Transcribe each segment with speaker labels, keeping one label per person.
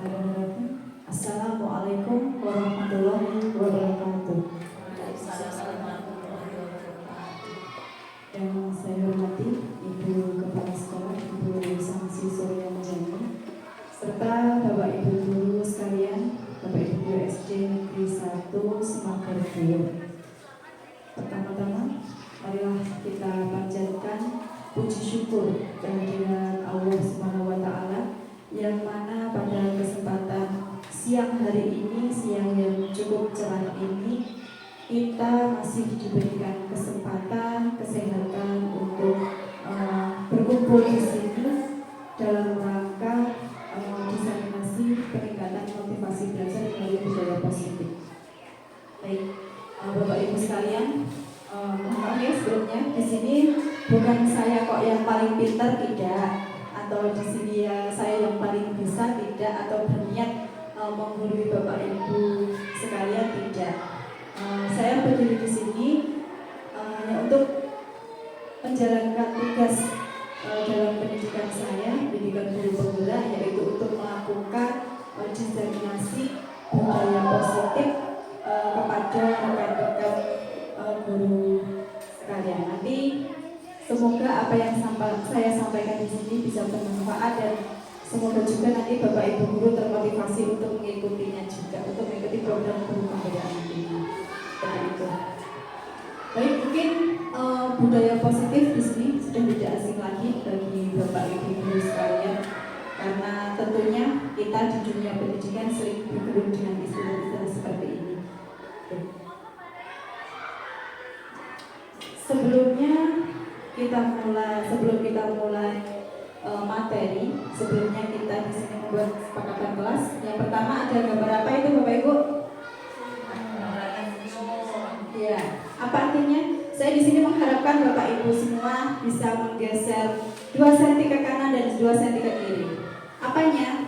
Speaker 1: Assalamualaikum warahmatullahi wabarakatuh. Yang saya hormati Ibu Kepala Sekolah, Ibu Samsi Surya Mujani, serta Bapak Ibu Guru sekalian, Bapak Ibu Guru SD Negeri 1 Semakar Buyo. Pertama-tama, marilah kita panjatkan puji syukur kehadiran Allah Subhanahu wa Ta'ala, yang mana pada kesempatan siang hari ini, siang yang cukup cerah ini, kita masih diberikan kesempatan, kesehatan untuk berkumpul di sini dalam rangka diseminasi peningkatan motivasi belajar melalui budaya positif. Baik, Bapak Ibu sekalian, mohon maaf ya sebelumnya, di sini bukan saya kok yang paling pintar, tidak, atau di sini ya saya yang paling bisa, tidak, atau berniat menggurui Bapak Ibu sekalian, tidak. Saya berdiri di sini hanya untuk menjalankan tugas dalam pendidikan saya, pendidikan guru penggerak, yaitu untuk melakukan diseminasi budaya positif kepada rekan-rekan guru sekalian. Nanti semoga apa yang saya sampaikan di sini bisa bermanfaat, dan semoga juga nanti Bapak Ibu guru termotivasi untuk mengikutinya juga, untuk mengikuti program guru pemberdayaan nantinya. Seperti itu. Baik, mungkin budaya positif di sini sudah tidak asing lagi bagi Bapak Ibu guru sekalian, karena tentunya kita di dunia pendidikan sering bergelut dengan istilah-istilah seperti ini. Sebelum kita mulai materi, sebelumnya kita di sini membuat kesepakatan kelas. Yang pertama ada gambar apa itu Bapak Ibu? Ya, apa artinya? Saya di sini mengharapkan Bapak Ibu semua bisa menggeser 2 cm ke kanan dan 2 cm ke kiri. Apanya?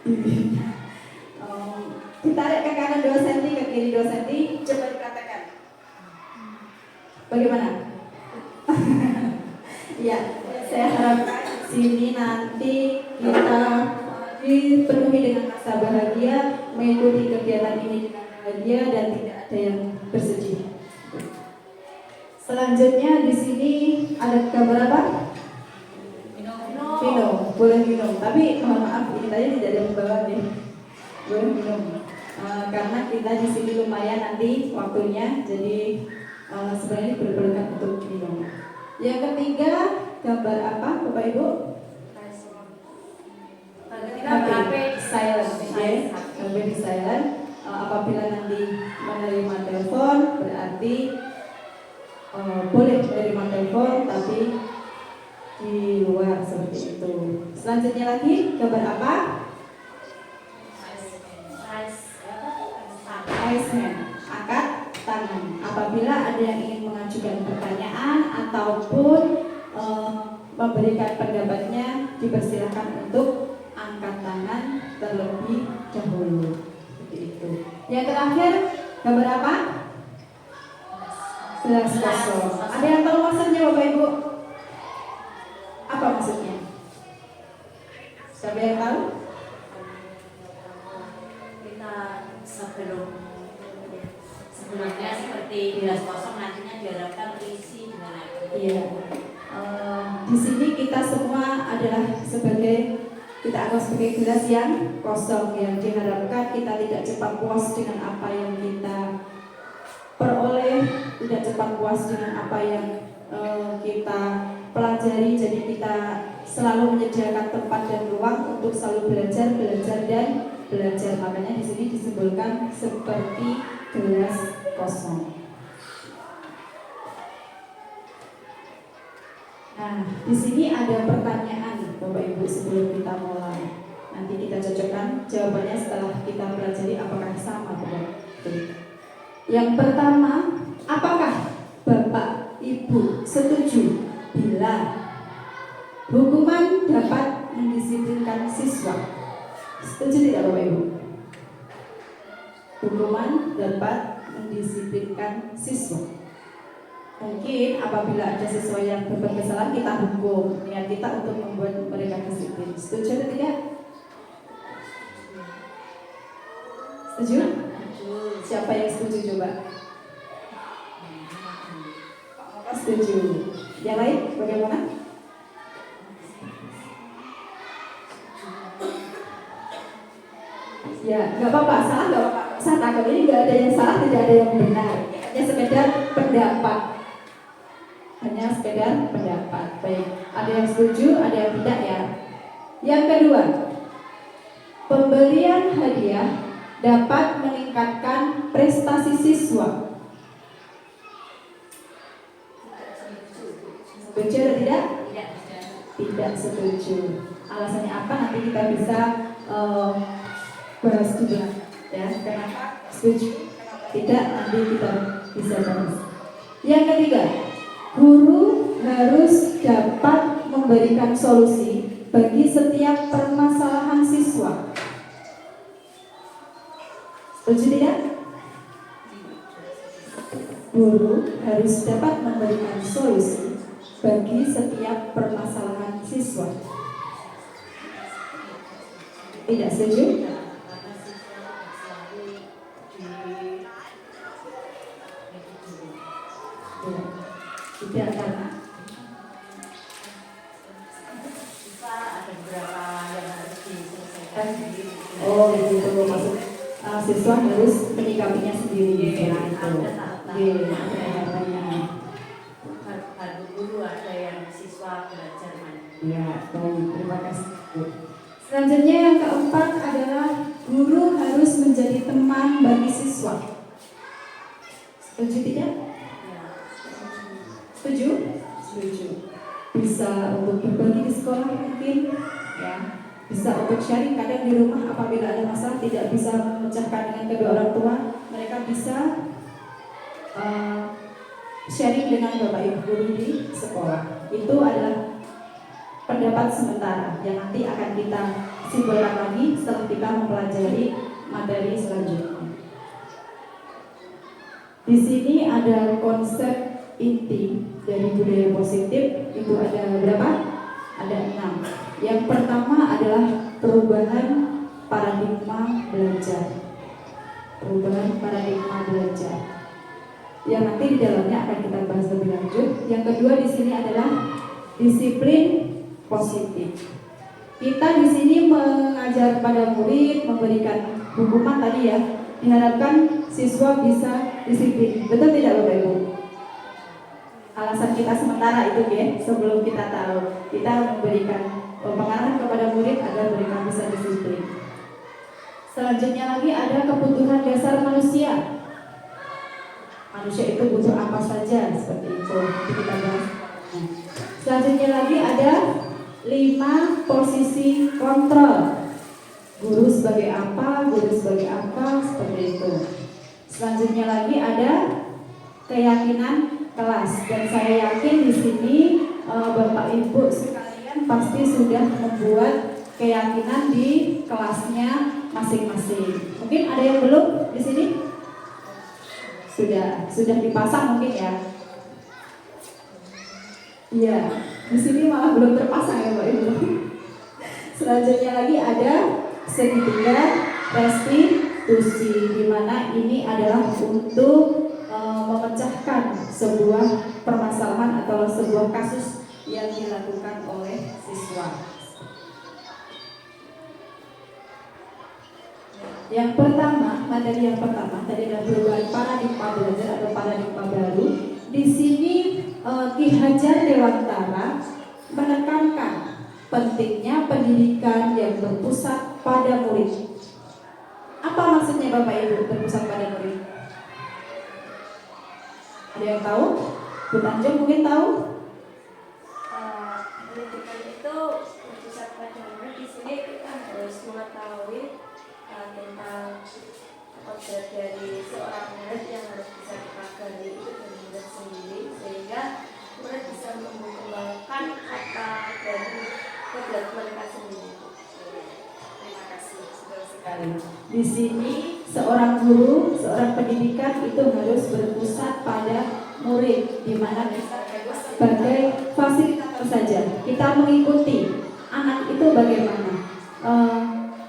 Speaker 1: Bibirnya. Ditarik ke kanan 2 cm, ke kiri 2 cm. Coba dikatakan. Bagaimana? Ya, saya harapkan sini nanti kita dipenuhi dengan rasa bahagia, mengikuti kegiatan ini dengan bahagia dan tidak ada yang bersedih. Selanjutnya di sini ada gambar apa? Minum, boleh minum. Tapi mohon maaf, ini tadi tidak ada pembawa nih. Boleh minum. Karena kita di sini lumayan nanti waktunya, jadi sebenarnya diperbolehkan untuk minum. Yang ketiga, gambar apa, Bapak Ibu? HP silent, HP di silent. Apabila nanti menerima telepon, berarti boleh menerima telepon, tapi di luar seperti itu. Selanjutnya lagi, gambar apa? Iceman, angkat tangan. Apabila ada yang ingin mengajukan pertanyaan ataupun memberikan pendapatnya, dipersilakan untuk angkat tangan terlebih dahulu. Seperti itu. Yang terakhir, gambar apa? Gelas kosong. Ada yang tahu maksudnya Bapak Ibu? Apa maksudnya? Siapa yang tahu?
Speaker 2: Kita sebelumnya seperti gelas kosong, nantinya diharapkan terisi dengan air.
Speaker 1: Iya. Di sini kita semua adalah kita anggap sebagai gelas yang kosong, yang diharapkan kita tidak cepat puas dengan apa yang kita peroleh, tidak cepat puas dengan apa yang kita pelajari. Jadi kita selalu menyediakan tempat dan ruang untuk selalu belajar dan belajar. Makanya di sini disimbolkan seperti gelas kosong. Nah, di sini ada pertanyaan Bapak Ibu sebelum kita mulai. Nanti kita cocokkan jawabannya setelah kita pelajari apakah sama Bapak Ibu. Yang pertama, apakah Bapak Ibu setuju bila hukuman dapat mendisiplinkan siswa? Setuju tidak Bapak Ibu? Hukuman dapat mendisiplinkan siswa. Mungkin apabila ada siswa yang berbuat kesalahan, kita hukum, niat kita untuk membuat mereka disiplin. Setuju atau tidak? Setuju? Siapa yang setuju coba? Setuju. Yang lain bagaimana? Ya, nggak apa-apa, salah nggak apa-apa. Saya takut ini nggak ada yang salah, tidak ada yang benar. Hanya sekedar pendapat. Hanya sekedar pendapat. Baik, ada yang setuju, ada yang tidak ya. Yang kedua, pemberian hadiah dapat meningkatkan prestasi siswa. Setuju atau tidak? Tidak setuju. Alasannya apa? Nanti kita bisa bahas juga ya. Kenapa setuju? Tidak, nanti kita bisa bahas. Yang ketiga, guru harus dapat memberikan solusi bagi setiap permasalahan siswa. Setuju tidak? Guru harus dapat memberikan solusi bagi setiap permasalahan siswa. Tidak setuju? Tidak, karena
Speaker 2: ada beberapa yang harus diselesaikan.
Speaker 1: oh gitu, maksud siswa harus menyikapinya sendiri.
Speaker 2: Baru guru ada yang siswa belajar mandiri.
Speaker 1: Ya, baik, terima kasih. Selanjutnya yang keempat adalah guru harus menjadi teman bagi siswa. Setuju tidak? Setuju? Setuju. Bisa untuk berbagi di sekolah mungkin, ya. Bisa untuk sharing kadang di rumah apabila ada masalah tidak bisa memecahkan dengan kedua orang tua, mereka bisa sharing dengan Bapak Ibu guru di sekolah. Itu adalah pendapat sementara yang nanti akan kita simpulkan lagi setelah kita mempelajari materi selanjutnya. Di sini ada konsep inti dari budaya positif, itu ada berapa? Ada 6. Yang pertama adalah perubahan paradigma belajar. Perubahan paradigma belajar. Yang nanti di dalamnya akan kita bahas lebih lanjut. Yang kedua di sini adalah disiplin positif. Kita di sini mengajar pada murid, memberikan hukuman tadi ya. Diharapkan siswa bisa disiplin. Betul tidak Bapak Ibu? Alasan kita sementara itu ya, sebelum kita tahu, kita memberikan pengarahan kepada murid agar mereka bisa disiplin. Selanjutnya lagi ada kebutuhan dasar manusia. Manusia itu butuh apa saja, seperti itu. Nanti kita bahas. Selanjutnya lagi ada 5 posisi kontrol. Guru sebagai apa, guru sebagai apa, seperti itu. Selanjutnya lagi ada keyakinan kelas, dan saya yakin di sini Bapak Ibu sekalian pasti sudah membuat keyakinan di kelasnya masing-masing. Mungkin ada yang belum di sini? Sudah dipasang mungkin ya. Iya, di sini malah belum terpasang ya Bapak Ibu. Selanjutnya lagi ada segitiga restitusi, di mana ini adalah untuk memecahkan sebuah permasalahan atau sebuah kasus yang dilakukan oleh siswa. Yang pertama, materi yang pertama tadi adalah perubahan paradigma belajar atau paradigma baru. Di sini Ki Hajar Dewantara menekankan pentingnya pendidikan yang berpusat pada murid. Apa maksudnya Bapak Ibu berpusat pada murid? Ada yang tahu? Bu Tanjung mungkin tahu?
Speaker 3: Pendidikan itu berpusat pada murid. Di sini kita harus mengetahui tentang kodrat dari seorang murid yang harus bisa dipelajari itu dari murid sendiri, sehingga murid bisa mengembangkan apa dari kodrat mereka sendiri. Terima kasih sekali.
Speaker 1: Di sini seorang guru, seorang pendidikan itu harus berpusat pada murid, di mana kita sebagai fasilitator saja kita mengikuti anak itu bagaimana.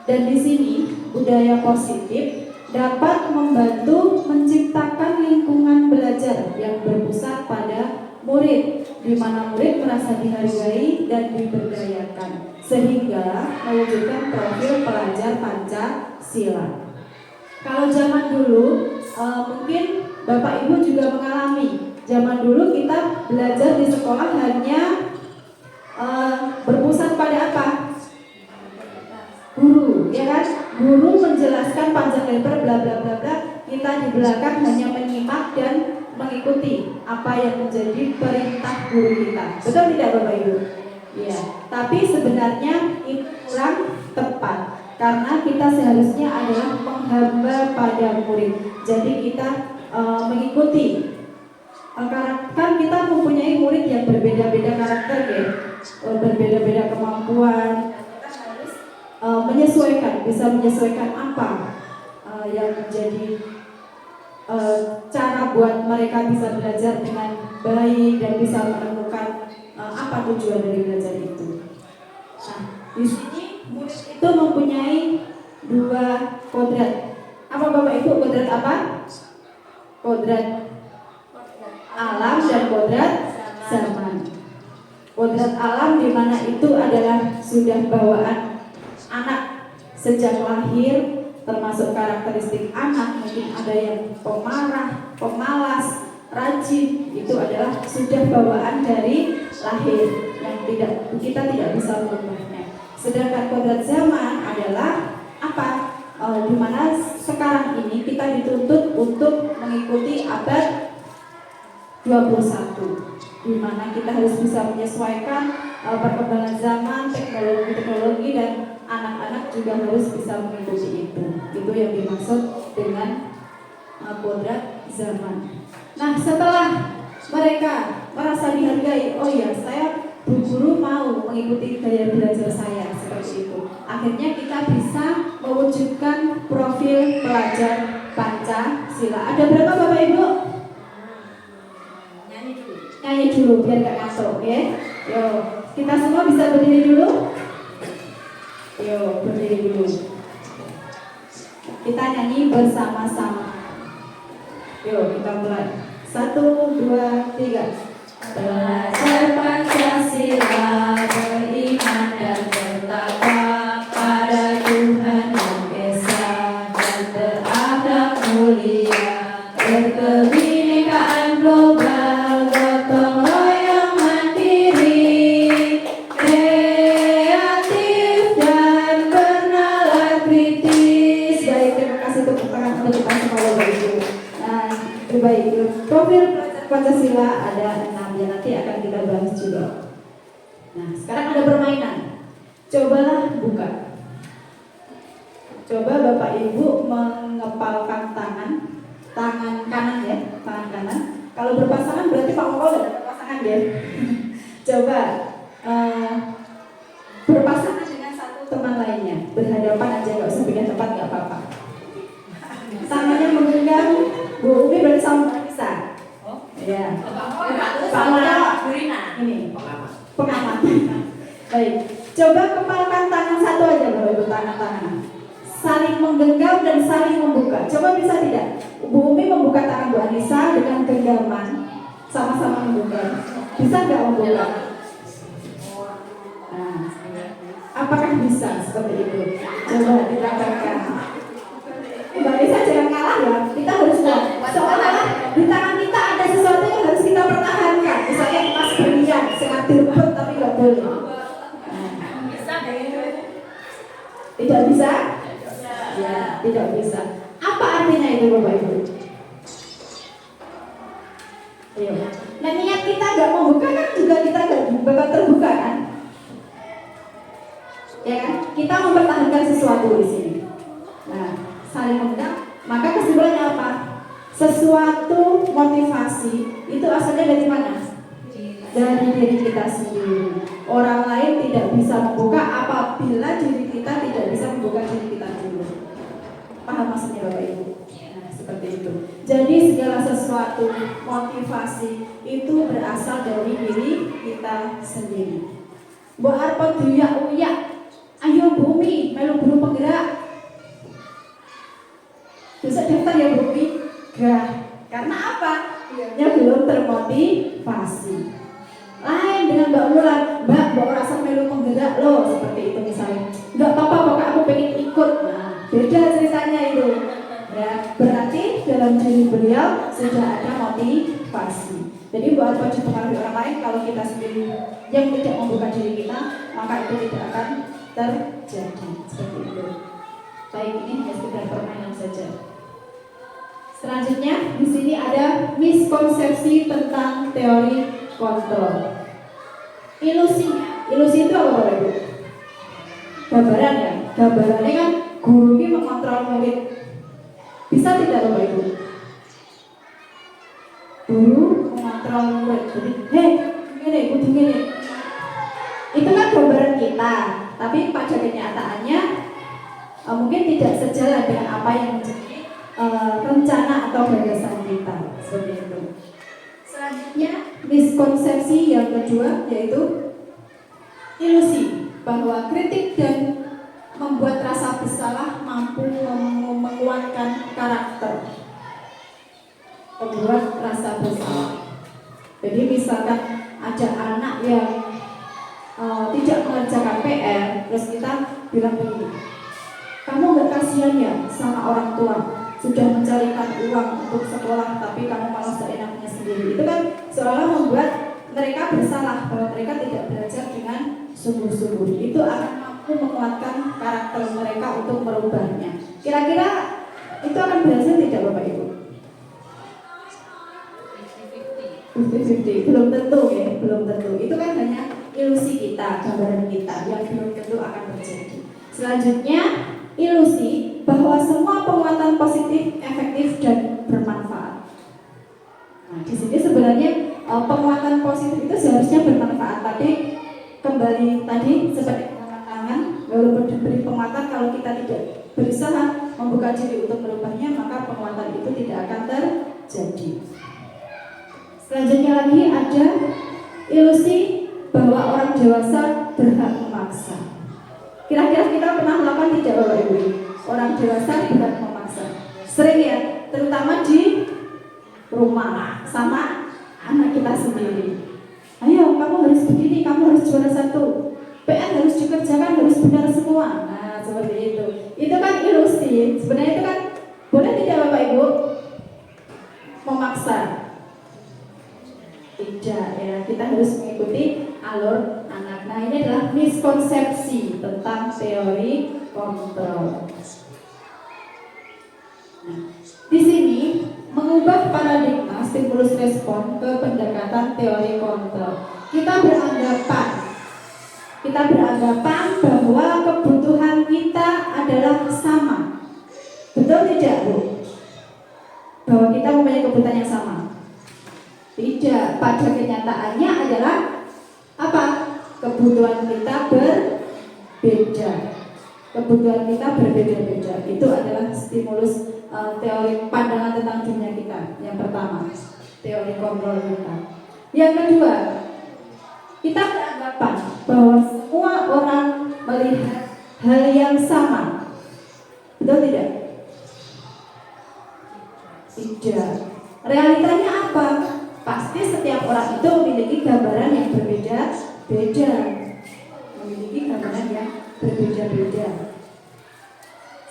Speaker 1: Dan di sini budaya positif dapat membantu menciptakan lingkungan belajar yang berpusat pada murid, di mana murid merasa dihargai dan diberdayakan, sehingga mewujudkan profil pelajar Pancasila. Kalau zaman dulu, mungkin Bapak Ibu juga mengalami. Zaman dulu kita belajar di sekolah hanya berpusat pada apa? Guru, ya kan? Guru menjelaskan panjang lebar bla bla bla bla. Kita di belakang hanya menyimak dan mengikuti apa yang menjadi perintah guru kita. Betul tidak Bapak Ibu? Iya. Tapi sebenarnya itu kurang tepat karena kita seharusnya adalah menghamba pada murid. Jadi kita mengikuti. Kan kita mempunyai murid yang berbeda-beda karakter ya, berbeda-beda kemampuan. Bisa menyesuaikan apa yang menjadi cara buat mereka bisa belajar dengan baik dan bisa menemukan apa tujuan dari belajar itu. Nah, di sini murid itu mempunyai 2 kodrat. Apa Bapak Ibu kodrat apa? Kodrat alam dan kodrat zaman. Kodrat alam di mana itu adalah sudah bawaan anak sejak lahir, termasuk karakteristik anak, mungkin ada yang pemarah, pemalas, rajin, itu adalah sudah bawaan dari lahir yang kita tidak bisa merubahnya. Sedangkan kodrat zaman adalah apa? Di mana sekarang ini kita dituntut untuk mengikuti abad 21, di mana kita harus bisa menyesuaikan perkembangan zaman, teknologi dan anak-anak juga harus bisa mengikuti itu. Itu yang dimaksud dengan kodrat zaman. Nah, setelah mereka merasa dihargai, oh ya, saya Bu Guru mau mengikuti gaya belajar saya seperti itu. Akhirnya kita bisa mewujudkan profil pelajar Pancasila. Ada berapa Bapak Ibu? Nyanyi dulu biar gak ngantuk ya. Yo, kita semua bisa berdiri dulu. Yo, berdiri dulu. Kita nyanyi bersama-sama. Yo, kita mulai. 1, 2, 3. Belajar Pancasila, beriman dan bertakwa pada Tuhan Yang Esa dan berakhlak mulia, berkebinekaan global, gotong royong mandiri, kreatif dan bernalar kritis. Baik, terima kasih tepuk tangan untuk kita semua Bapak Ibu. Nah, baik, profil Pancasila ada 6 ya, nanti akan kita bahas juga. Nah, sekarang ada permainan. Cobalah buka. Coba Bapak Ibu mengepalkan tangan kanan ya, tangan kanan. Kalau berpasangan berarti Pak Moko udah berpasangan ya. Coba berpasangan dengan satu teman lainnya, berhadapan aja, nggak usah pindah tempat, nggak apa-apa. Tangannya menggenggam. Bu Umi berarti sama Anissa. Ya. Pak ini pengamat. Baik. Coba kepalkan tangan satu aja Bapak Ibu, tangan. Saling menggenggam dan saling membuka. Coba bisa tidak? Bu Umi membuka tangan Bu Anissa dengan genggaman, sama-sama membuka. Bisa nggak membuka? Nah, apakah bisa seperti itu? Coba diterangkan. Mbak Anissa jangan kalah ya. Kita harus buat. Soalnya di tangan kita ada sesuatu yang harus kita pertahankan. Misalnya emas berlian, sangat direbut tapi nggak boleh. Tidak bisa? Ya, tidak bisa. Apa artinya itu Bapak Ibu? Ayo. Nah, niat kita nggak membuka kan juga kita nggak bakal terbuka kan? Ya kan? Kita mempertahankan sesuatu di sini. Nah, saling memendam. Maka kesimpulannya apa? Sesuatu motivasi itu asalnya dari mana? Dari diri kita sendiri. Orang lain tidak bisa membuka apabila diri kita tidak bisa membuka diri kita dulu. Paham maksudnya Bapak Ibu? Nah, seperti itu. Jadi segala sesuatu motivasi itu berasal dari diri kita sendiri. Bu Arpo uyak, ayo bumi melu guru penggerak. sudah ada motivasi. Jadi buat wajib mempengaruhi orang lain, kalau kita sendiri yang tidak membuka diri kita, maka itu tidak akan terjadi. Seperti itu. Baik, ini hanya sekedar permainan saja. Selanjutnya, di sini ada miskonsepsi tentang teori kontrol. Ilusi itu apa Bapak Ibu? Gambaran ya. Gambarannya kan guru ini mengontrol murid. Bisa tidak Bapak Ibu? Guru mengontrol murid. Jadi, hei, gini. Itu kan gambaran kita, tapi pada kenyataannya mungkin tidak sejalan dengan apa yang menjadi rencana atau gagasan kita. Seperti itu. Selanjutnya, miskonsepsi yang kedua yaitu ilusi bahwa kritik dan membuat rasa bersalah mampu menguatkan karakter. Membuat rasa bersalah. Jadi misalkan ada anak yang tidak mengerjakan PR, terus kita bilang begini, kamu nggak kasihan ya sama orang tua, sudah mencarikan uang untuk sekolah tapi kamu malah seenaknya sendiri. Itu kan seolah membuat mereka bersalah bahwa mereka tidak belajar dengan sungguh-sungguh. Itu akan mampu menguatkan karakter mereka untuk merubahnya. Kira-kira itu akan berhasil tidak Bapak Ibu? 50-50, belum tentu ya, belum tentu. Itu kan hanya ilusi kita, gambaran kita yang belum tentu akan terjadi. Selanjutnya, ilusi bahwa semua penguatan positif, efektif dan bermanfaat. Nah, di sini sebenarnya penguatan positif itu seharusnya bermanfaat. Tapi kembali tadi seperti angkat tangan, walaupun diberi penguatan, kalau kita tidak berusaha membuka diri untuk merubahnya, maka penguatan itu tidak akan terjadi. Selanjutnya lagi ada ilusi bahwa orang dewasa berhak memaksa. Kira-kira kita pernah melakukan tidak Bapak Ibu? Orang dewasa berhak memaksa. Sering ya, terutama di rumah sama anak kita sendiri. Ayo, kamu harus begini, kamu harus juara 1. PR harus dikerjakan, harus benar semua. Nah, seperti itu. Itu kan ilusi. Sebenarnya itu kan boleh tidak Bapak Ibu memaksa? Tidak ya, kita harus mengikuti alur anak. Nah, ini adalah miskonsepsi tentang teori kontrol. Nah, di sini mengubah paradigma stimulus respon ke pendekatan teori kontrol. Kita beranggapan bahwa kebutuhan kita adalah sama. Betul tidak Bu? Bahwa kita mempunyai kebutuhan yang sama. Tidak, pada kenyataannya adalah apa? Kebutuhan kita berbeda. Kebutuhan kita berbeda-beda. Itu adalah stimulus teori pandangan tentang dunia kita. Yang pertama, teori kontrol kita. Yang kedua, kita beranggapan bahwa semua orang melihat hal yang sama. Betul tidak? Tidak. Realitanya apa? Pasti setiap orang itu memiliki gambaran yang berbeda-beda. Memiliki gambaran yang berbeda-beda.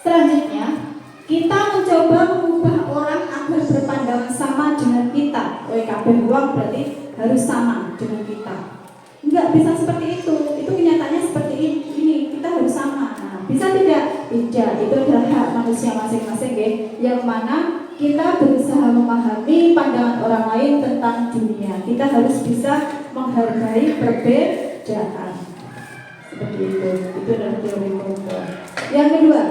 Speaker 1: Selanjutnya, kita mencoba mengubah orang agar berpandangan sama dengan kita. kabeh uang berarti harus sama dengan kita. Enggak bisa seperti itu kenyataannya seperti ini, kita harus sama. Nah, bisa tidak? Tidak, itu adalah hak manusia masing-masing ya, yang mana kita berusaha memahami pandangan orang lain tentang dunia. Kita harus bisa menghargai perbedaan. Seperti itu adalah teori kontrol. Yang kedua,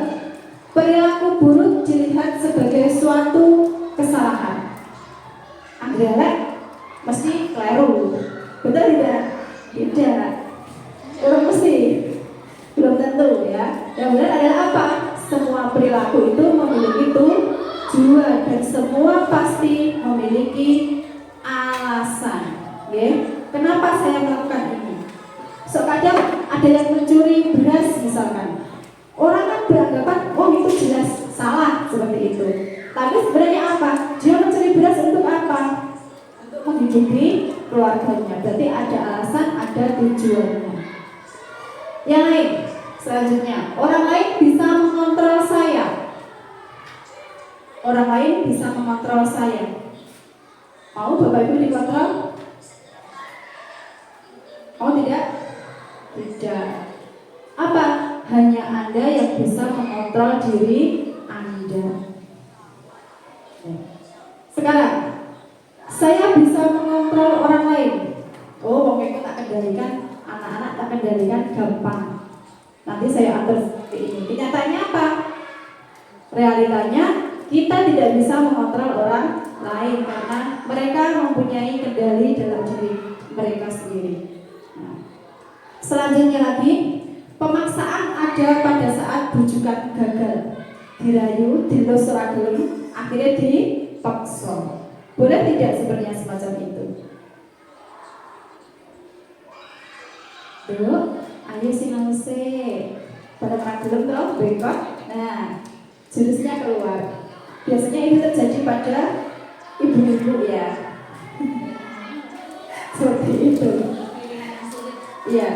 Speaker 1: perilaku buruk dilihat sebagai suatu kesalahan. Anggrek mesti keliru, betul tidak? Tidak. Orang mesti, belum tentu ya. Yang benar adalah apa? Semua perilaku itu memiliki tujuan dan semua pasti memiliki alasan. Ya. Kenapa saya melakukan ini? So kadang ada yang mencuri beras misalkan. Orang kan beranggapan, oh itu jelas salah seperti itu. Tapi sebenarnya apa? Dia mencuri beras untuk apa? Untuk menghidupi keluarganya. Berarti ada alasan, ada tujuannya. Yang lain, selanjutnya, orang lain bisa mengontrol saya. Orang lain bisa mengontrol saya. Mau Bapak Ibu dikontrol? Mau tidak? Tidak. Apa? Hanya Anda yang bisa mengontrol diri Anda. Sekarang, saya bisa mengontrol orang lain. Oh, pokoknya tak kendalikan, anak-anak tak kendalikan gampang. Nanti saya atur seperti ini. Kenyataannya apa? Realitanya kita tidak bisa mengontrol orang lain karena mereka mempunyai kendali dalam diri mereka sendiri. Nah, selanjutnya lagi, pemaksaan ada pada saat bujukan gagal, dirayu, dilus ragilum, akhirnya dipaksa. Boleh tidak sebenarnya semacam itu? Tuh, ayo sinause pada ragilum toh, bengkok. Nah, jurusnya keluar. Biasanya itu terjadi pada ibu-ibu ya. Seperti itu. Iya.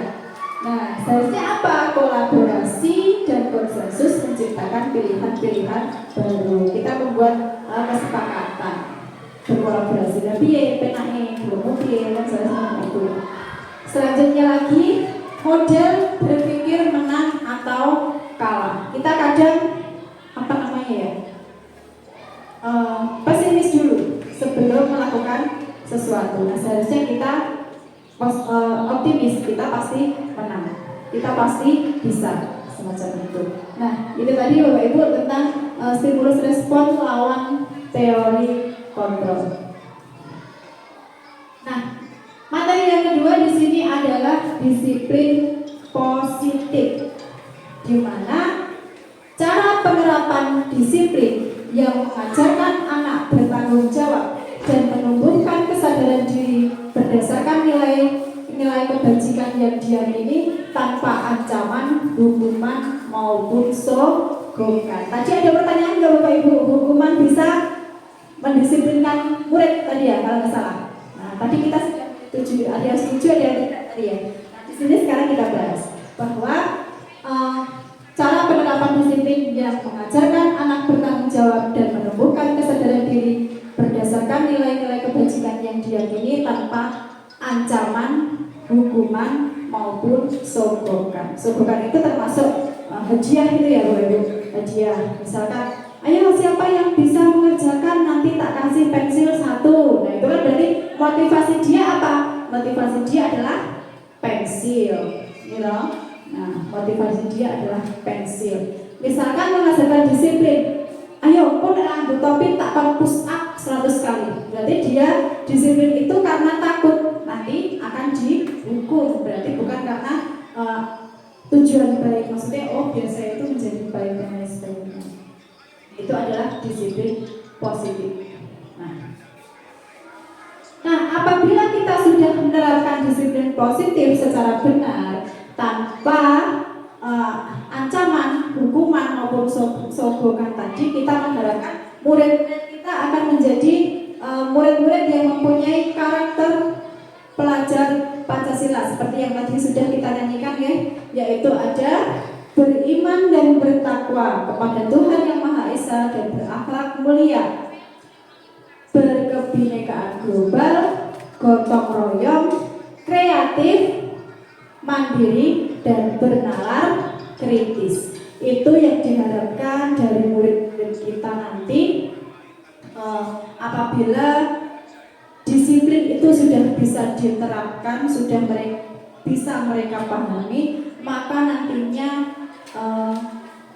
Speaker 1: Nah, seharusnya apa? Kolaborasi dan konsensus menciptakan pilihan-pilihan baru. Kita membuat kesepakatan berkolaborasi. Tapi ya penake belum mungkin kan seharusnya itu. Selanjutnya lagi, model berpikir menang atau kalah. Kita kadang apa namanya ya? Pesimis dulu sebelum melakukan sesuatu. Nah, seharusnya kita optimis, kita pasti menang, kita pasti bisa, semacam itu. Nah, itu tadi Bapak Ibu tentang stimulus respon lawan teori kontrol. Nah, materi yang kedua di sini adalah disiplin positif, di mana cara penerapan disiplin yang mengajarkan anak bertanggung jawab dan menumbuhkan kesadaran diri berdasarkan nilai kebajikan yang diamini tanpa ancaman, hukuman maupun sogokan. Tadi ada pertanyaan nggak Bapak Ibu? Hukuman bisa mendisiplinkan murid tadi ya kalau nggak salah. Nah, tadi kita sudah setuju, ada yang setuju, ada yang tidak tadi ya. Nah, di sini sekarang kita bahas bahwa cara penerapan disiplin yang mengajarkan anak bertanggung jawab dan menumbuhkan kesadaran diri berdasarkan nilai-nilai kebajikan yang diyakini tanpa ancaman, hukuman maupun sogokan. Sogokan itu termasuk hadiah itu ya Bapak Ibu. Hadiah, misalkan, ayo siapa yang bisa mengerjakan nanti tak kasih pensil 1. Nah itu kan berarti motivasi dia apa? Motivasi dia adalah pensil, you know? Nah, motivasi dia adalah pensil. Misalkan mengajarkan disiplin, ayo kau nak ambil topi tak akan push up 100 kali. Berarti dia disiplin itu karena takut nanti akan dihukum. Berarti bukan karena tujuan baik. Maksudnya biasa itu menjadi baik dan lain sebagainya. Itu adalah disiplin positif. Nah, apabila kita sudah menerapkan disiplin positif secara benar tanpa ancaman, hukuman maupun sogokan tadi, kita mengharapkan murid-murid kita akan menjadi murid-murid yang mempunyai karakter pelajar Pancasila seperti yang tadi sudah kita nyanyikan ya, yaitu ada beriman dan bertakwa kepada Tuhan Yang Maha Esa dan berakhlak mulia, berkebinekaan global, gotong royong, kreatif, mandiri, dan bernalar kritis. Itu yang diharapkan dari murid-murid kita nanti apabila disiplin itu sudah bisa diterapkan, sudah bisa mereka pahami, maka nantinya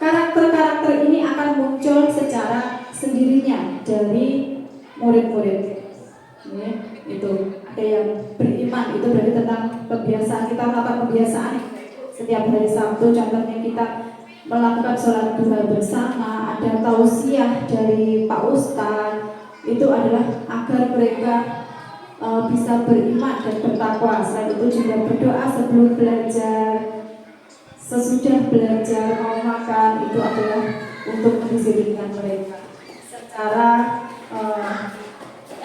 Speaker 1: karakter-karakter ini akan muncul secara sendirinya dari murid-murid. Itu ada yang beriman, itu berarti tentang kebiasaan, kita melakukan kebiasaan setiap hari Sabtu, contohnya kita melakukan sholat duha bersama, ada tausiah dari Pak Ustadz, itu adalah agar mereka bisa beriman dan bertakwa. Selain itu juga berdoa sebelum belajar, sesudah belajar, mau makan, itu adalah untuk mendisiplinkan mereka secara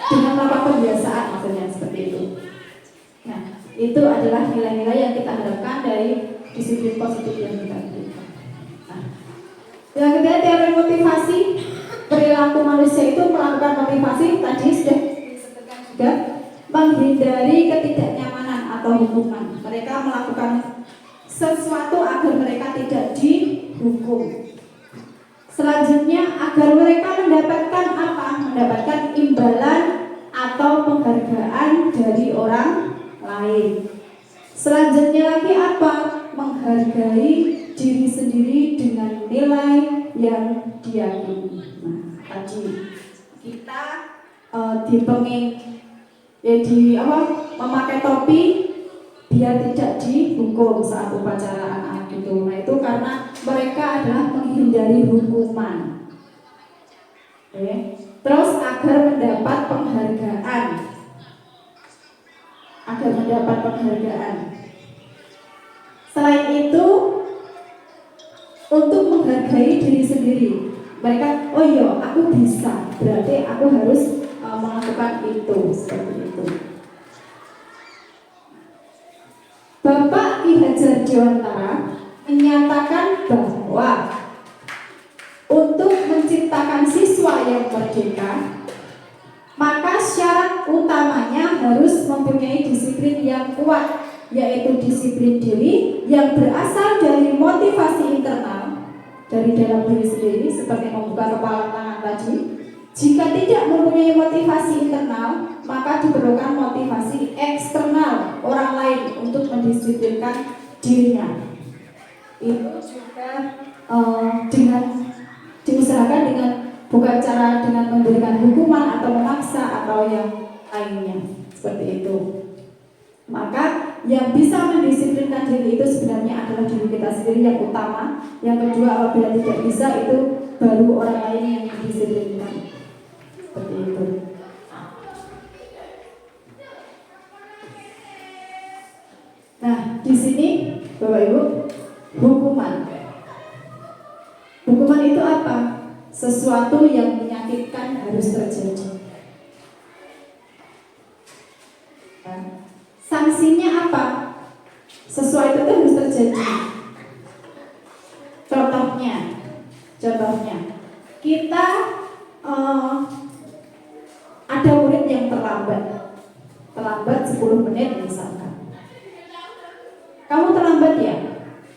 Speaker 1: dengan melakukan kebiasaan, maksudnya seperti itu. Nah, itu adalah nilai-nilai yang kita harapkan dari disiplin positif yang kita berikan. Nah, yang ketiga, teori motivasi. Perilaku manusia itu melakukan motivasi tadi sudah disebutkan juga juga menghindari ketidaknyamanan atau hukuman. Mereka melakukan sesuatu agar mereka tidak dihukum. Selanjutnya agar mereka mendapatkan apa? Mendapatkan imbalan atau penghargaan dari orang lain. Selanjutnya lagi apa? Menghargai diri sendiri dengan nilai yang diyakini. Nah, tadi kita dipenging memakai topi biar tidak dihukum saat upacara anak-anak itu. Nah, itu karena mereka adalah menghindari hukuman. Terus agar mendapat penghargaan. Selain itu, untuk menghargai diri sendiri, mereka, oh iya, aku bisa, berarti aku harus melakukan itu, seperti itu. Bapak Ki Hajar Dewantara menyatakan bahwa untuk menciptakan siswa yang merdeka, maka syarat utamanya harus mempunyai disiplin yang kuat, yaitu disiplin diri yang berasal dari motivasi internal dari dalam diri sendiri, seperti membuka kepala tangan tadi. Jika tidak mempunyai motivasi internal, maka diperlukan motivasi eksternal orang lain untuk mendisiplinkan dirinya. Itu juga dengan diusahakan dengan bukan cara dengan memberikan hukuman atau memaksa atau yang lainnya, seperti itu. Maka yang bisa mendisiplinkan diri itu sebenarnya adalah diri kita sendiri yang utama. Yang kedua, apabila tidak bisa, itu baru orang lain yang mendisiplinkan. Seperti itu. Nah, di sini Bapak Ibu, hukuman. Hukuman itu apa? Sesuatu yang menyakitkan harus terjadi. Sanksinya apa? Sesuatu itu harus terjadi. Contohnya, kita ada murid yang terlambat 10 menit misalkan. Kamu terlambat ya?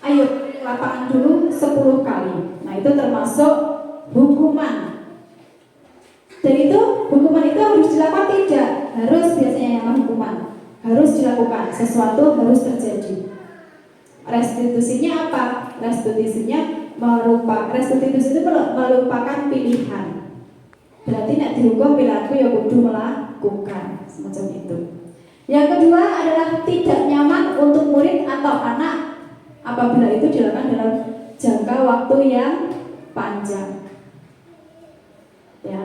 Speaker 1: Ayo lapangan dulu 10 kali. Nah, itu termasuk hukuman. Dan itu hukuman itu harus dilakukan tidak? Harus, biasanya yang hukuman harus dilakukan, sesuatu harus terjadi. Restitusinya apa? Restitusi itu merupakan pilihan. Berarti nak dihukum perilaku ya kudu melakukan, semacam itu. Yang kedua adalah tidak nyaman untuk murid atau anak apabila itu dilakukan dalam jangka waktu yang panjang. Ya.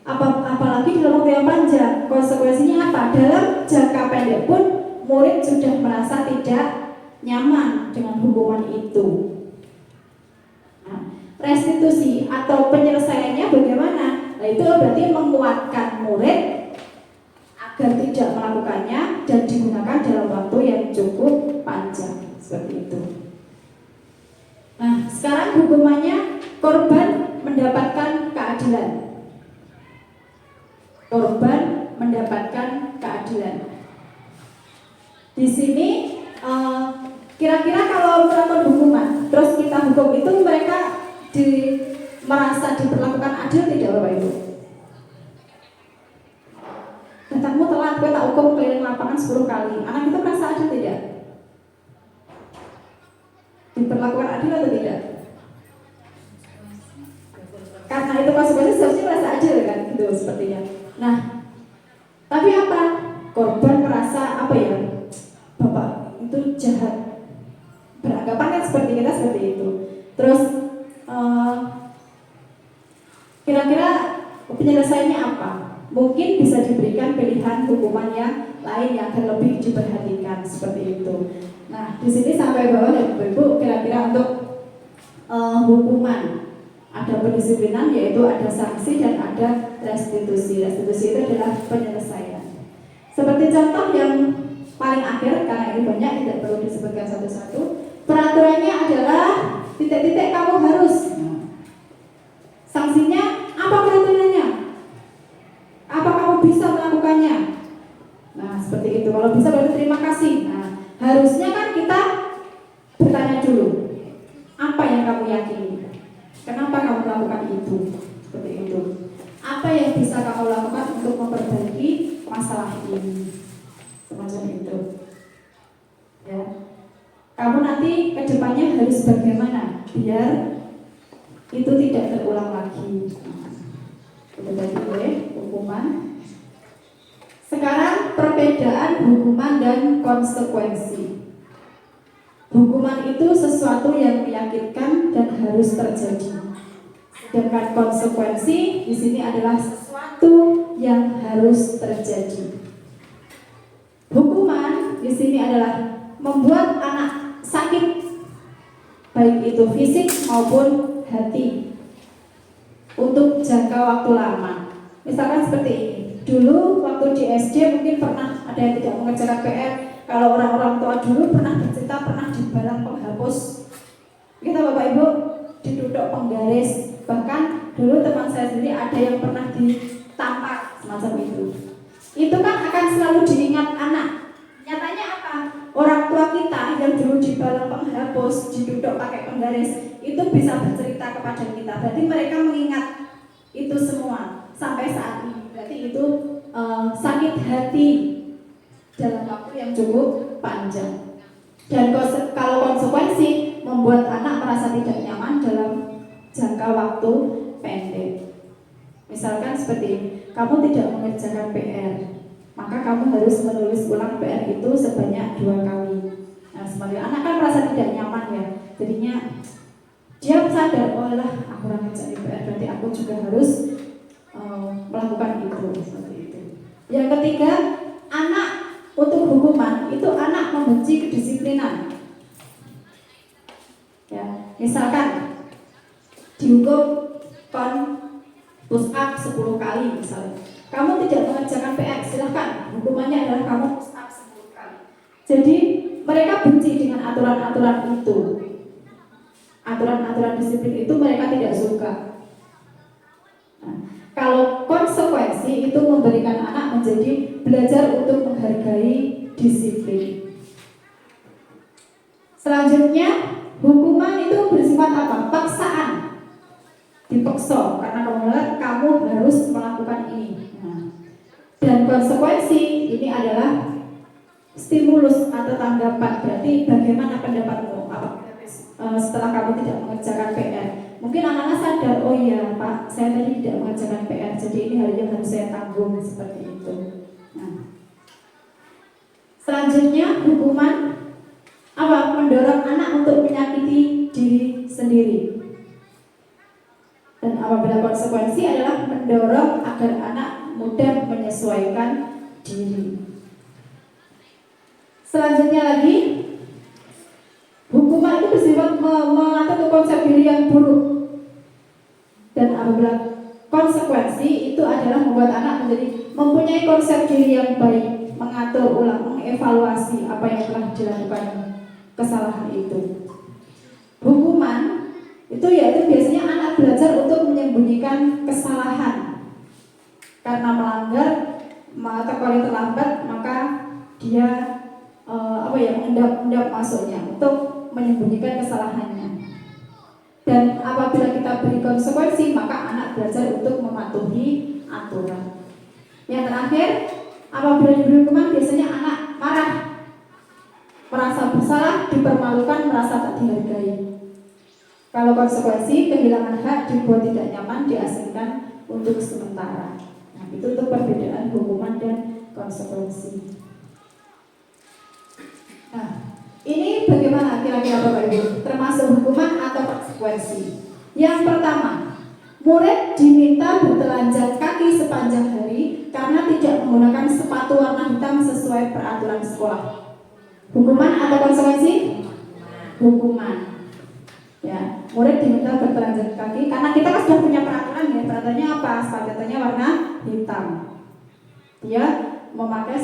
Speaker 1: Apalagi dalam waktu yang panjang, konsekuensinya apa? Dalam jangka pendek pun murid sudah merasa tidak nyaman dengan hukuman itu. Nah, restitusi atau penyelesaiannya bagaimana? Nah, itu berarti menguatkan murid agar tidak melakukannya dan digunakan dalam waktu yang cukup panjang, seperti itu. Nah, sekarang hukumannya korban mendapatkan keadilan. Korban mendapatkan keadilan. Di sini kira-kira kalau melakukan hukuman, terus kita hukum itu mereka merasa diperlakukan adil tidak, Bapak Ibu? Datangmu telat, gue tak hukum keliling lapangan 10 kali. Anak itu merasa adil tidak? Diperlakukan adil atau tidak? Karena itu konsekuensi seharusnya merasa adil kan, gitu sepertinya. Nah, tapi apa? Korban merasa apa ya? Bapak itu jahat. Beranggapan kan seperti kita seperti itu. Terus kira-kira penyelesaiannya apa? Mungkin bisa diberikan pilihan hukuman yang lain yang akan lebih diperhatikan, seperti itu. Nah, di sini sampai bawah ya Bapak Ibu, kira-kira untuk hukuman ada pendisiplinan, yaitu ada sanksi dan ada restitusi. Restitusi itu adalah penyelesaian. Seperti contoh yang paling akhir, karena ini banyak tidak perlu disebutkan satu-satu. Peraturannya adalah titik-titik kamu harus. Sanksinya apa peraturannya? Apa kamu bisa melakukannya? apa yang kamu yakini? Kenapa kamu melakukan itu? Seperti itu. Apa yang bisa kamu lakukan untuk memperbaiki masalah ini? Semacam itu. Ya. Kamu nanti kedepannya harus bagaimana biar itu tidak terulang lagi. Sudah tadi hukuman. Sekarang perbedaan hukuman dan konsekuensi. Hukuman itu sesuatu yang meyakinkan dan harus terjadi. Sedangkan konsekuensi di sini adalah sesuatu yang harus terjadi. Hukuman di sini adalah membuat anak sakit, baik itu fisik maupun hati, untuk jangka waktu lama. Misalkan seperti ini. Dulu waktu di SD mungkin pernah ada yang tidak mengerjakan PR. Kalau orang-orang tua dulu pernah bercerita pernah dibalang penghapus. Kita Bapak Ibu diduduk penggaris. Bahkan dulu teman saya sendiri ada yang pernah ditampar semacam itu. Itu kan akan selalu diingat anak. Nyatanya apa? Orang tua kita yang dulu dibalang penghapus, diduduk pakai penggaris, itu bisa bercerita kepada kita. Berarti mereka mengingat itu semua sampai saat ini. Berarti itu sakit hati dalam waktu yang cukup panjang. Dan kalau konsekuensi membuat anak merasa tidak nyaman dalam jangka waktu pendek. Misalkan seperti ini, kamu tidak mengerjakan PR, maka kamu harus menulis ulang PR itu sebanyak 2 kali. Nah, sebagai anak kan merasa tidak nyaman ya, jadinya dia sadar, oh lah aku kurang mengerjakan PR, berarti aku juga harus melakukan itu, seperti itu. Yang ketiga, anak untuk hukuman itu anak membenci kedisiplinan. Ya, misalkan dihukum kon push up 10 kali misalnya. Kamu tidak mengerjakan PR, silahkan. Hukumannya adalah kamu push up 10 kali. Jadi mereka benci dengan aturan-aturan itu. Aturan-aturan disiplin itu mereka tidak suka. Nah, kalau konsekuensi itu memberikan anak menjadi belajar untuk menghargai disiplin. Selanjutnya, hukuman itu bersifat apa? Paksaan. Dipaksa karena kamu harus melakukan ini. Nah, dan konsekuensi ini adalah stimulus atau tanggapan. Berarti bagaimana pendapatmu? Setelah kamu tidak mengerjakan PR, mungkin anak-anak sadar, oh iya Pak, saya tadi tidak mengerjakan PR, jadi ini hal yang harus saya tanggung, seperti itu. Nah, selanjutnya hukuman apa? Mendorong anak untuk menyakiti diri sendiri. Dan apabila konsekuensi adalah mendorong agar anak mudah menyesuaikan diri. Selanjutnya lagi, hukuman itu bersifat mengatur konsep diri yang buruk. Dan apabila konsekuensi itu adalah membuat anak menjadi mempunyai konsep diri yang baik, mengatur ulang, mengevaluasi apa yang telah dilakukan kesalahan itu. Hukuman itu yaitu biasanya anak belajar untuk menyembunyikan kesalahan. Karena melanggar atau paling terlambat maka dia mengendap masuknya untuk menyembunyikan kesalahannya. Dan apabila kita beri konsekuensi, maka anak belajar untuk mematuhi aturan. Yang terakhir, apabila diberi hukuman, biasanya anak marah, merasa bersalah, dipermalukan, merasa tak dihargai. Kalau konsekuensi, kehilangan hak, dibuat tidak nyaman, diasingkan untuk sementara. Nah, itu untuk perbedaan hukuman dan konsekuensi. Nah, ini bagaimana kira-kira Bapak Ibu? Termasuk hukuman atau konsekuensi? Yang pertama, murid diminta bertelanjang kaki sepanjang hari karena tidak menggunakan sepatu warna hitam sesuai peraturan sekolah. Hukuman atau konsekuensi? Hukuman. Ya, murid diminta bertelanjang kaki karena kita kan sudah punya peraturan ya. Peraturannya apa? Sepatunya warna hitam. Dia memakai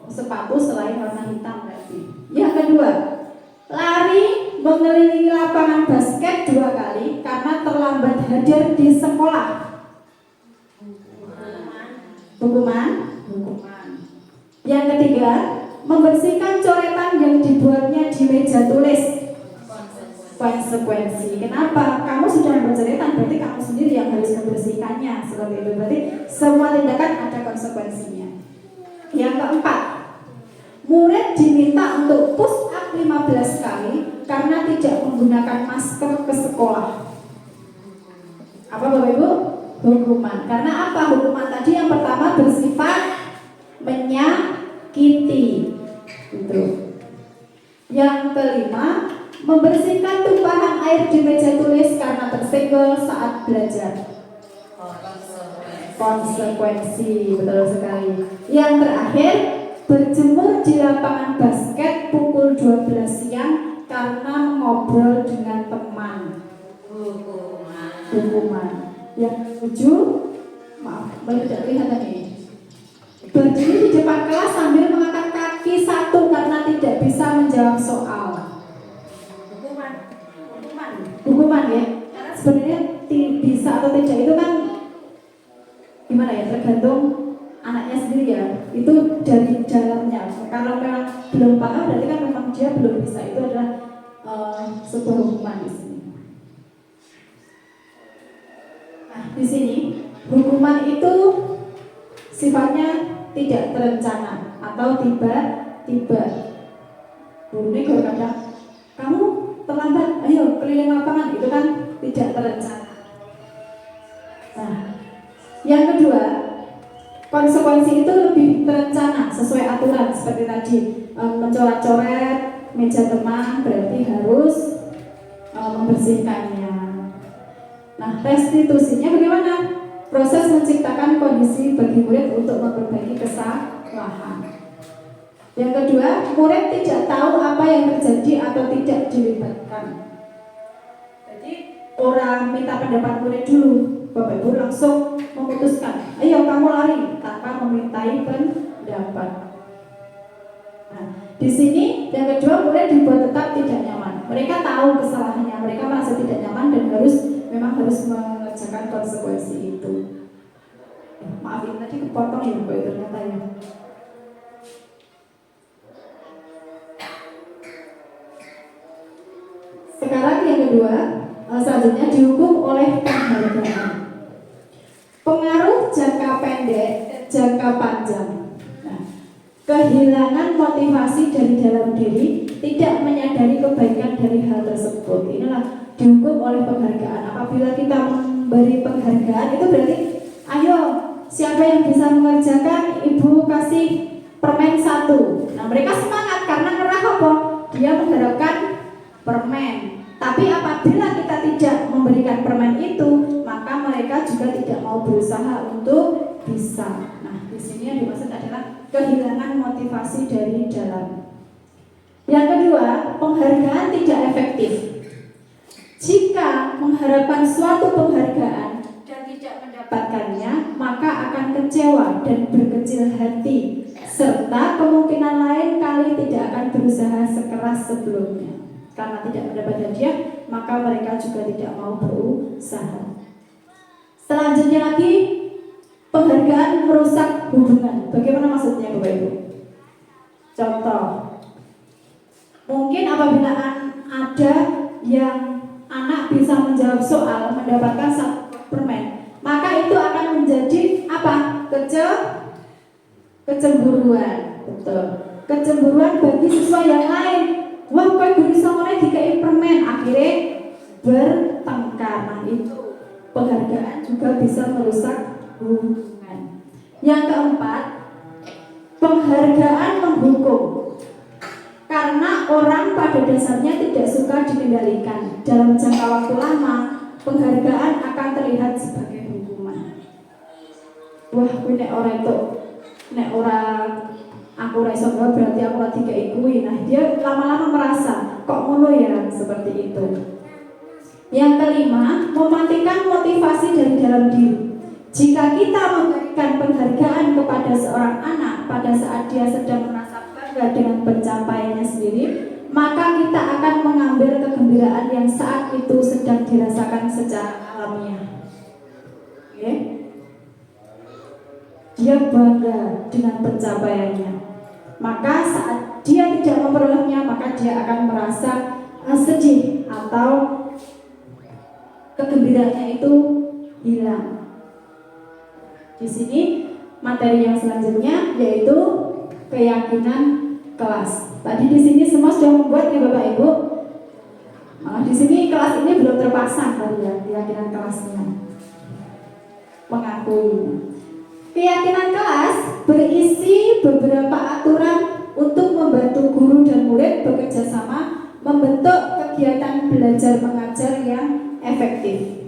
Speaker 1: sepatu selain warna hitam berarti. Yang kedua, lari mengelilingi lapangan basket 2 kali karena terlambat hadir di sekolah. Hukuman. Yang ketiga, membersihkan coretan yang dibuatnya di meja tulis. konsekuensi. Kenapa? Kamu sudah menceritakan, berarti kamu sendiri yang harus membersihkannya. Seperti itu. Berarti semua tindakan ada konsekuensinya. Yang keempat, murid diminta untuk push up 15 kali karena tidak menggunakan masker ke sekolah. Apa Bapak Ibu? Hukuman. Karena apa? Hukuman tadi yang pertama bersifat menyakiti. Gitu. Yang kelima, membersihkan tumpahan air di meja tulis karena tersenggol saat belajar. Konsekuensi, betul sekali. Yang terakhir, berjemur di lapangan basket pukul 12 siang karena ngobrol dengan teman. Hukuman. Yang ketujuh, maaf, baru tidak kelihatan ini. Berdiri di depan kelas sambil mengangkat kaki satu karena tidak bisa menjawab soal. Hukuman ya. Sebenarnya bisa atau tidak itu kan gimana ya, tergantung anaknya sendiri ya. Itu dari dalamnya. Kalau memang belum paham berarti kan memang dia belum bisa. Itu adalah sebuah hukuman di sini. Nah, di sini hukuman itu sifatnya tidak terencana atau tiba-tiba. Ini kalau kadang kamu terlambat, ayo keliling lapangan, itu kan tidak terencana. Nah, yang kedua, konsekuensi itu lebih terencana sesuai aturan seperti tadi, mencoret-coret meja teman berarti harus membersihkannya. Nah, restitusinya bagaimana? Proses menciptakan kondisi bagi murid untuk memperbaiki kesalahan. Yang kedua, murid tidak tahu apa yang terjadi atau tidak dilibatkan. Jadi orang minta pendapat murid dulu, Bapak Ibu langsung memutuskan, ayo kamu lari tanpa memintai pendapat. Nah, di sini yang kedua murid dibuat tetap tidak nyaman. Mereka tahu kesalahannya, mereka merasa tidak nyaman dan memang harus mengerjakan konsekuensi itu. Maaf ini tadi kepotong ya Bapak Ibu ternyata ya. Sekarang yang kedua, selanjutnya dihukum oleh penghargaan. Pengaruh jangka pendek, jangka panjang. Nah, kehilangan motivasi dari dalam diri, tidak menyadari kebaikan dari hal tersebut. Inilah dihukum oleh penghargaan. Apabila kita memberi penghargaan, itu berarti, ayo siapa yang bisa mengerjakan, ibu kasih permen 1. Nah, mereka semangat karena ngerah apa? Dia mengharapkan permen. Tapi apabila kita tidak memberikan permen itu, maka mereka juga tidak mau berusaha untuk bisa. Nah, di sini yang dimaksud adalah kehilangan motivasi dari dalam. Yang kedua, penghargaan tidak efektif. Jika mengharapkan suatu penghargaan dan tidak mendapatkannya, maka akan kecewa dan berkecil hati, serta kemungkinan lain kali tidak akan berusaha sekeras sebelumnya. Karena tidak mendapat hadiah, maka mereka juga tidak mau berusaha. Selanjutnya lagi, penghargaan merusak hubungan. Bagaimana maksudnya Bapak Ibu? Contoh, mungkin apabila ada yang anak bisa menjawab soal, mendapatkan 1 permen, maka itu akan menjadi apa? Kecemburuan. Betul. Kecemburuan bagi siswa yang lain. Wah, kok guru samane dikai permen, akhirnya bertengkar. Nah, itu penghargaan juga bisa merusak hubungan. Yang keempat, penghargaan menghukum. Karena orang pada dasarnya tidak suka dikendalikan. Dalam jangka waktu lama, penghargaan akan terlihat sebagai hukuman. Wah, nek orang itu, nek orang aku rasa berarti aku lagi keikui. Nah, dia lama-lama merasa kok ngono ya, seperti itu. Yang kelima, mematikan motivasi dari dalam diri. Jika kita memberikan penghargaan kepada seorang anak pada saat dia sedang merasa bangga dengan pencapaiannya sendiri, maka kita akan mengambil kegembiraan yang saat itu sedang dirasakan secara alamiah. Oke? Dia bangga dengan pencapaiannya. Maka saat dia tidak memperolehnya, maka dia akan merasa sedih atau kegembiraannya itu hilang. Di sini materi yang selanjutnya yaitu keyakinan kelas. Tadi di sini semua sudah membuat ya Bapak Ibu. Di sini kelas ini belum terpasang tadi ya, keyakinan kelasnya. Mengakui. Keyakinan kelas berisi beberapa aturan untuk membantu guru dan murid bekerja sama membentuk kegiatan belajar mengajar yang efektif.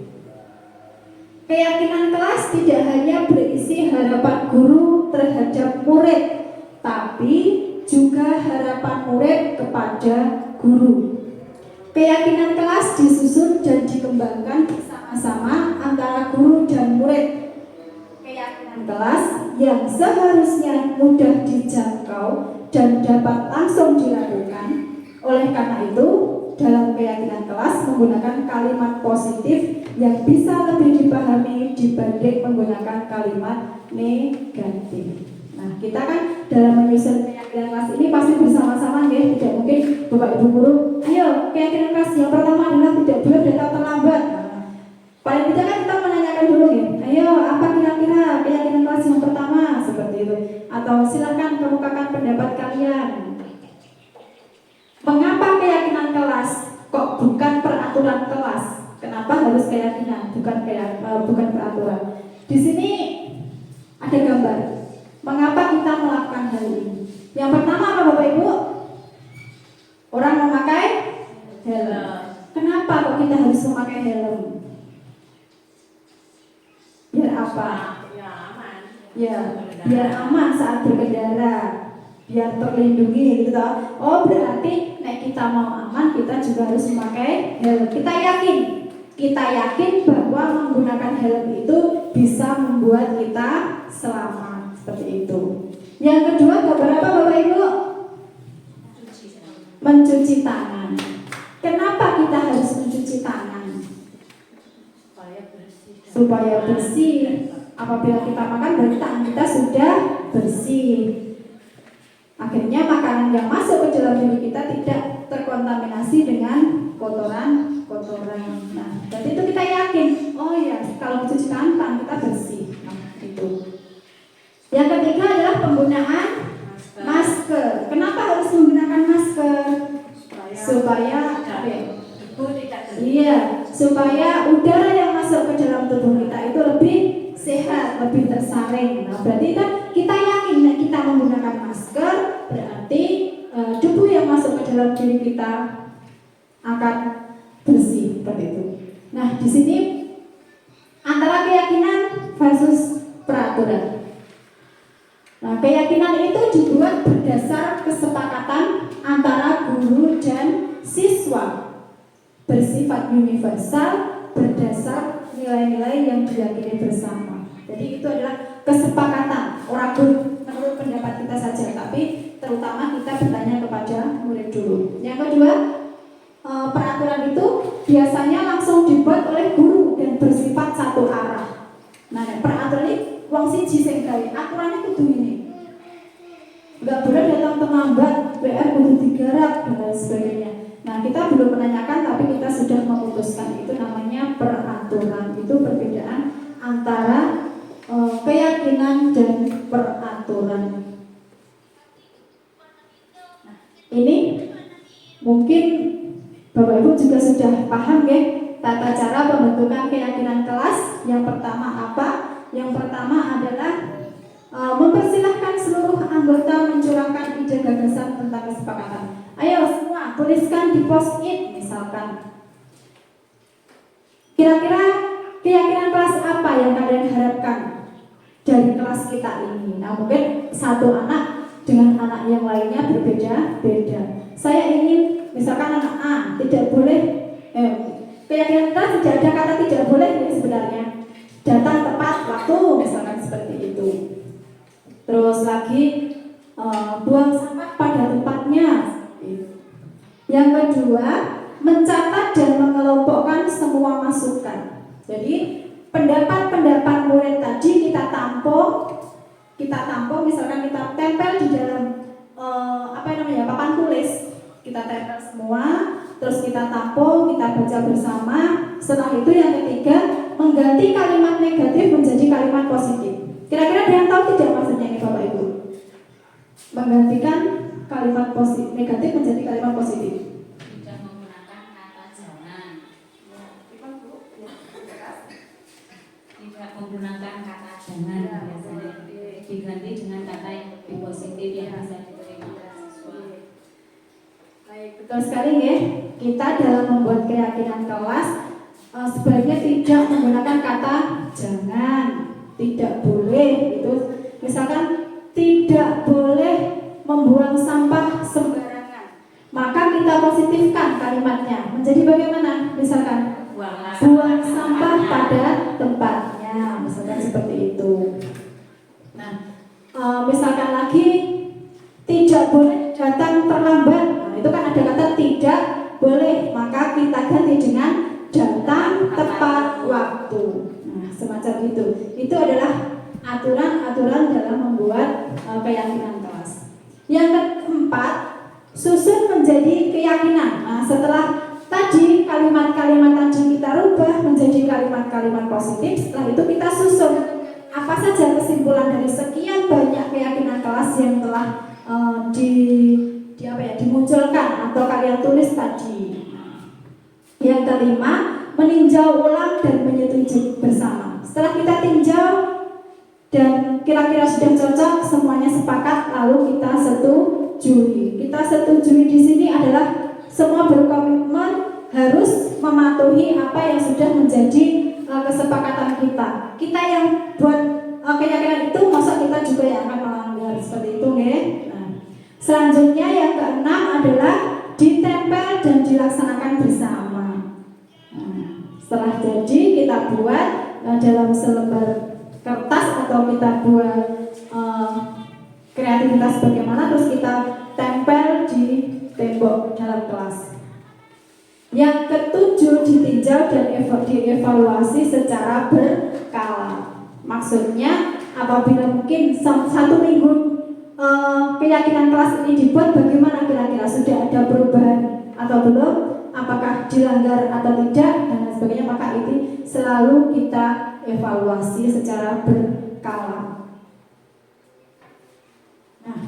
Speaker 1: Keyakinan kelas tidak hanya berisi harapan guru terhadap murid, tapi juga harapan murid kepada guru. Keyakinan kelas disusun dan dikembangkan bersama-sama antara guru dan murid. Keyakinan kelas yang seharusnya mudah dijangkau dan dapat langsung dilakukan. Oleh karena itu, dalam keyakinan kelas menggunakan kalimat positif yang bisa lebih dipahami dibanding menggunakan kalimat negatif. Nah, kita kan dalam menyusun keyakinan kelas ini pasti bersama-sama ya, tidak mungkin Bapak Ibu guru, ayo keyakinan kelas yang pertama adalah tidak boleh datang terlambat. Paling tidak kan kita menanyakan dulu ya, ayo apa kira-kira keyakinan kelas yang pertama seperti itu, atau silakan kemukakan pendapat kalian. Mengapa keyakinan kelas kok bukan peraturan kelas? Kenapa harus keyakinan bukan peraturan? Di sini ada gambar. Mengapa kita melakukan hal ini? Yang pertama apa Bapak Ibu? Orang memakai helm. Kenapa kok kita harus memakai helm? Biar apa?
Speaker 2: Ya aman.
Speaker 1: Ya, biar aman saat berkendara, biar terlindungi gitu toh. Oh, berarti nek kita mau aman kita juga harus memakai helm. Kita yakin bahwa menggunakan helm itu bisa membuat kita selamat, seperti itu. Yang kedua, gambar apa Bapak Ibu? Mencuci tangan. Kenapa kita harus mencuci tangan? Supaya bersih. Apabila kita makan berarti tangan kita sudah bersih. Akhirnya makanan yang masuk ke dalam diri kita tidak terkontaminasi dengan kotoran-kotoran. Nah, berarti itu kita yakin, oh ya, kalau mencuci tangan kita bersih. Nah, itu. Yang ketiga adalah penggunaan masker. Kenapa harus menggunakan masker? Supaya supaya udara yang masuk ke dalam tubuh kita itu lebih sehat, lebih tersaring. Nah, berarti kita yakin kita menggunakan masker, berarti debu yang masuk ke dalam diri kita akan bersih, seperti itu. Nah, di sini antara keyakinan versus peraturan. Nah, keyakinan itu dibuat berdasar kesepakatan antara guru dan siswa, bersifat universal, berdasar nilai-nilai yang diyakini bersama. Jadi itu adalah kesepakatan orang menurut pendapat kita saja, tapi terutama kita bertanya kepada murid dulu. Yang kedua, peraturan itu biasanya langsung dibuat oleh guru dan bersifat satu arah. Nah, peraturan ini wong siji sing gawe, aturannya kudu ini. Enggak boleh datang terlambat, PR kudu digarap dan lain sebagainya. Nah, kita belum menanyakan tapi kita sudah memutuskan, itu namanya peraturan. Itu perbedaan antara keyakinan dan peraturan. Nah, ini mungkin Bapak Ibu juga sudah paham ya tata cara pembentukan keyakinan kelas. Yang pertama apa? Yang pertama adalah mempersilahkan seluruh anggota mencurahkan ide gagasan tentang kesepakatan. Ayo semua tuliskan di post-it misalkan. Kira-kira keyakinan kelas apa yang kalian harapkan dari kelas kita ini? Nah, mungkin satu anak dengan anak yang lainnya berbeda-beda. Saya ingin misalkan anak A tidak boleh keyakinan kelas tidak ada kata tidak boleh ya sebenarnya. Datang tepat waktu misalkan seperti itu. Terus lagi buang sampah pada tempatnya. Yang kedua, mencatat dan mengelompokkan semua masukan. Jadi pendapat-pendapat murid tadi kita tampung misalkan kita tempel di dalam papan tulis, kita tempel semua. terus kita tampung, kita baca bersama. Setelah itu yang ketiga, mengganti kalimat negatif menjadi kalimat positif. Kira-kira ada yang tahu tidak maksudnya ini Bapak Ibu? Menggantikan kalimat negatif menjadi kalimat positif.
Speaker 2: Tidak menggunakan kata jangan. Tidak menggunakan kata jangan biasanya diganti dengan kata yang lebih positif yang bisa diterima oleh siswa.
Speaker 1: Baik, betul sekali ya. Kita dalam membuat keyakinan kelas sebaiknya tidak menggunakan kata jangan, tidak boleh itu. Misalkan tidak boleh membuang sampah sembarangan, maka kita positifkan kalimatnya menjadi bagaimana? Misalkan buang sampah pada tempatnya, misalkan seperti itu. Nah, misalkan lagi tidak boleh datang terlambat. Nah, itu kan ada kata tidak boleh, maka kita ganti dengan datang tepat waktu. Nah, semacam itu. Itu adalah aturan-aturan dalam membuat keyakinan kelas. Yang keempat, susun menjadi keyakinan. Nah, setelah tadi kalimat-kalimat tadi kita rubah menjadi kalimat-kalimat positif, setelah itu kita susun apa saja kesimpulan dari sekian banyak keyakinan kelas yang telah dimunculkan atau kalian tulis tadi. Yang kelima, meninjau ulang dan menyetujui bersama. Setelah kita tinjau dan kira-kira sudah cocok, semuanya sepakat, lalu kita setujui. Kita setujui di sini adalah semua berkomitmen harus mematuhi apa yang sudah menjadi kesepakatan kita. Kita yang buat keyakinan itu, masa kita juga yang akan melanggar seperti itu, ya? Nah, selanjutnya yang keenam adalah ditempel dan dilaksanakan bersama. Nah, setelah jadi kita buat dalam selembar kertas atau kita buat kreativitas bagaimana, terus kita tempel di tembok dalam kelas. Yang ketujuh, ditinjau dan dievaluasi secara berkala. Maksudnya apabila mungkin satu minggu keyakinan kelas ini dibuat, bagaimana kira-kira sudah ada perubahan atau belum, apakah dilanggar atau tidak dan lain sebagainya, maka ini selalu kita evaluasi secara berkala. Nah,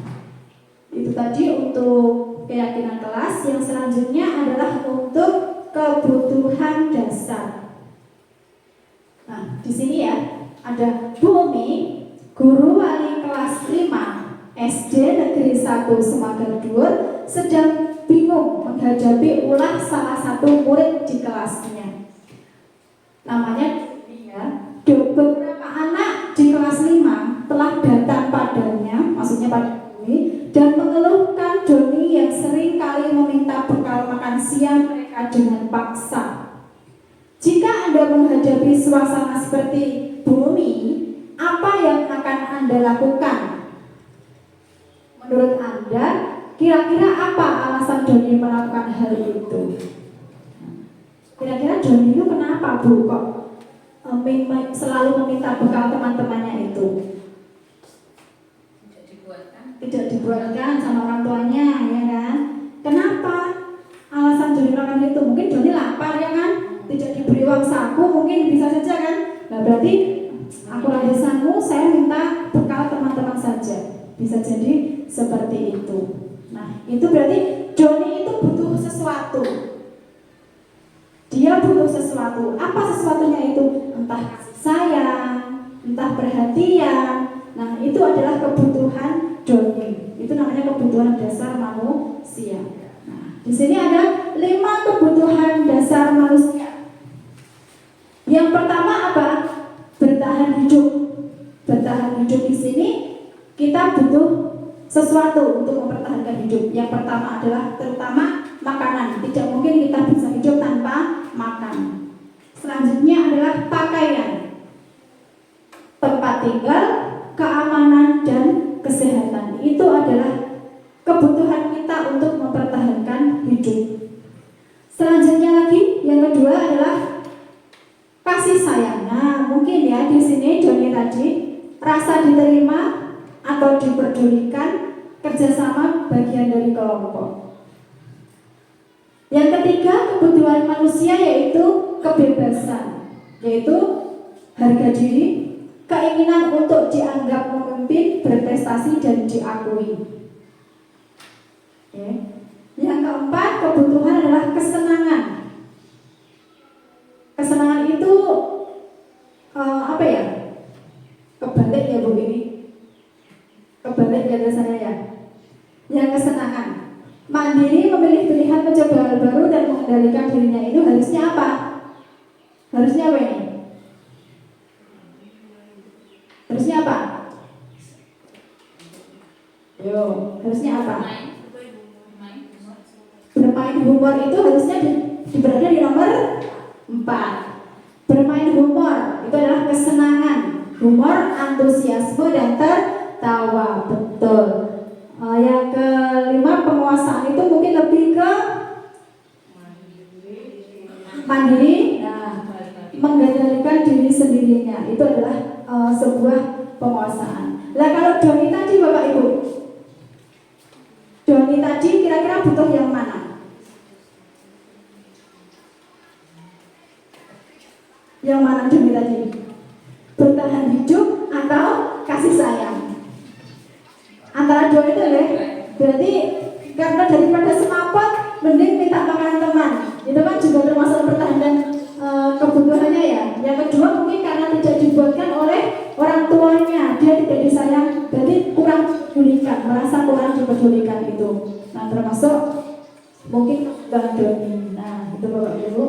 Speaker 1: itu tadi untuk keyakinan kelas. Yang selanjutnya adalah untuk kebutuhan dasar. Nah, di sini ya ada Bumi, guru wali kelas 5 SD Negeri 1 Semagar-Dhuwur, sedang bingung menghadapi ulah salah satu murid di kelasnya. Namanya ya, beberapa anak di kelas 5 telah datang padanya, maksudnya pada Doni, dan mengeluhkan Doni yang sering kali meminta bekal makan siang mereka dengan paksa. Jika Anda menghadapi suasana seperti Bumi, apa yang akan Anda lakukan? Menurut Anda, kira-kira apa alasan Doni melakukan hal itu? Kira-kira Doni itu kenapa, Bu, kok selalu meminta bekal teman-temannya itu? Tidak dibuatkan sama orang tuanya, ya kan? Kenapa alasan Doni melakukan itu? Mungkin Doni lapar, ya kan? Tidak diberi uang saku, mungkin bisa saja kan? Nah, berarti aku lahisanmu, saya minta bekal teman-teman saja. Bisa jadi seperti itu. Nah, itu berarti Doni itu butuh sesuatu. Dia butuh sesuatu. Apa sesuatunya itu? Entah kasih sayang, entah perhatian. Nah, itu adalah kebutuhan Doni. Itu namanya kebutuhan dasar manusia. Nah, di sini ada 5 kebutuhan dasar manusia. Yang pertama apa? Bertahan hidup. Bertahan hidup di sini kita butuh sesuatu untuk mempertahankan hidup. Yang pertama adalah terutama makanan. Tidak mungkin kita bisa hidup tanpa makan. Selanjutnya adalah pakaian, tempat tinggal, keamanan dan kesehatan. Itu adalah kebutuhan kita untuk mempertahankan hidup. Selanjutnya lagi, yang kedua adalah kasih sayang. Nah, mungkin ya di sini Doni tadi rasa diterima atau diperdulikan, kerjasama bagian dari kelompok. Yang ketiga kebutuhan manusia yaitu kebebasan, yaitu harga diri, keinginan untuk dianggap memimpin, berprestasi dan diakui. Oke. Yang keempat, kebutuhan adalah kesenangan. Kesenangan itu apa ya? Kebalik ya Bu ini. Kebalik ya saya ya. Yang kesenangan. Mandiri, memilih pilihan, mencoba hal baru dan mengendalikan dirinya itu harusnya apa? Harusnya apa ini? Harusnya apa? Yo, harusnya apa? Bermain humor itu harusnya berada di nomor 4. Bermain humor itu adalah kesenangan, humor, antusiasme dan tertawa. Betul. Yang kelima, penguasaan itu mungkin lebih ke mandiri, mengendalikan diri sendirinya. Itu adalah sebuah penguasaan. Lah kalau Doni tadi Bapak Ibu, Doni tadi kira-kira butuh yang mana? Yang mana Doni tadi? Bertahan hidup atau kasih sayang? Antara dua itu ya. Berarti karena daripada semaput, mending minta makanan teman. Itu kan juga termasuk pertahanan kebutuhannya ya. Yang kedua mungkin karena tidak dibuatkan oleh orang tuanya, dia tidak disayang, berarti kurang dipedulikan, merasa kurang dipedulikan itu. Nah termasuk mungkin Bang Doni. Nah itu Bapak Ibu.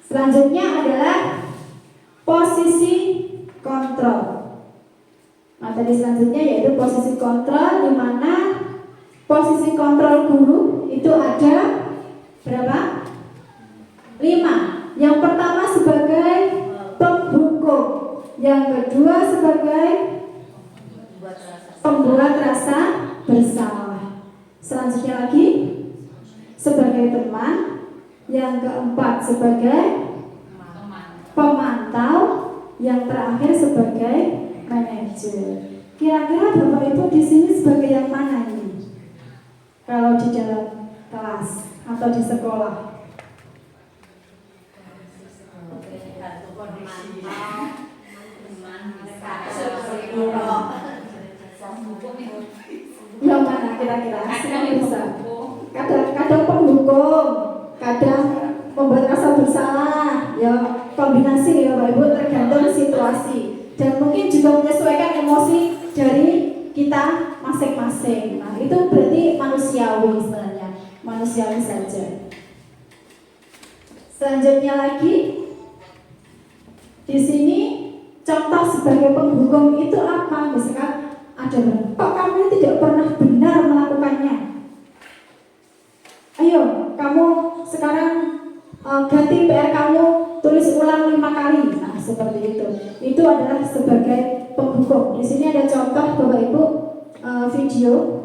Speaker 1: Selanjutnya adalah posisi kontrol. Nah tadi selanjutnya yaitu posisi kontrol, di mana posisi kontrol guru itu ada berapa? 5. Yang pertama sebagai penghukum, yang kedua sebagai pembuat rasa bersalah, selanjutnya lagi sebagai teman, yang keempat sebagai pemantau, yang terakhir sebagai manajer. Kira-kira Bapak Ibu di sini sebagai yang mana ini? Kalau di dalam kelas atau di sekolah? Yang mana kira-kira? Kadang penghukum, kadang membuat rasa bersalah, ya kombinasi ya Bapak Ibu, tergantung situasi dan mungkin juga menyesuaikan emosi dari kita masing-masing. Nah itu berarti manusiawi sebenarnya, manusiawi saja. Selanjutnya lagi di sini contoh sebagai penghukum itu apa? Misalkan ada kok kamu tidak pernah benar melakukannya. Ayo kamu sekarang ganti PR kamu, tulis ulang 5 kali. Nah seperti itu. Itu adalah sebagai penghukum. Di sini ada contoh Bapak Ibu video.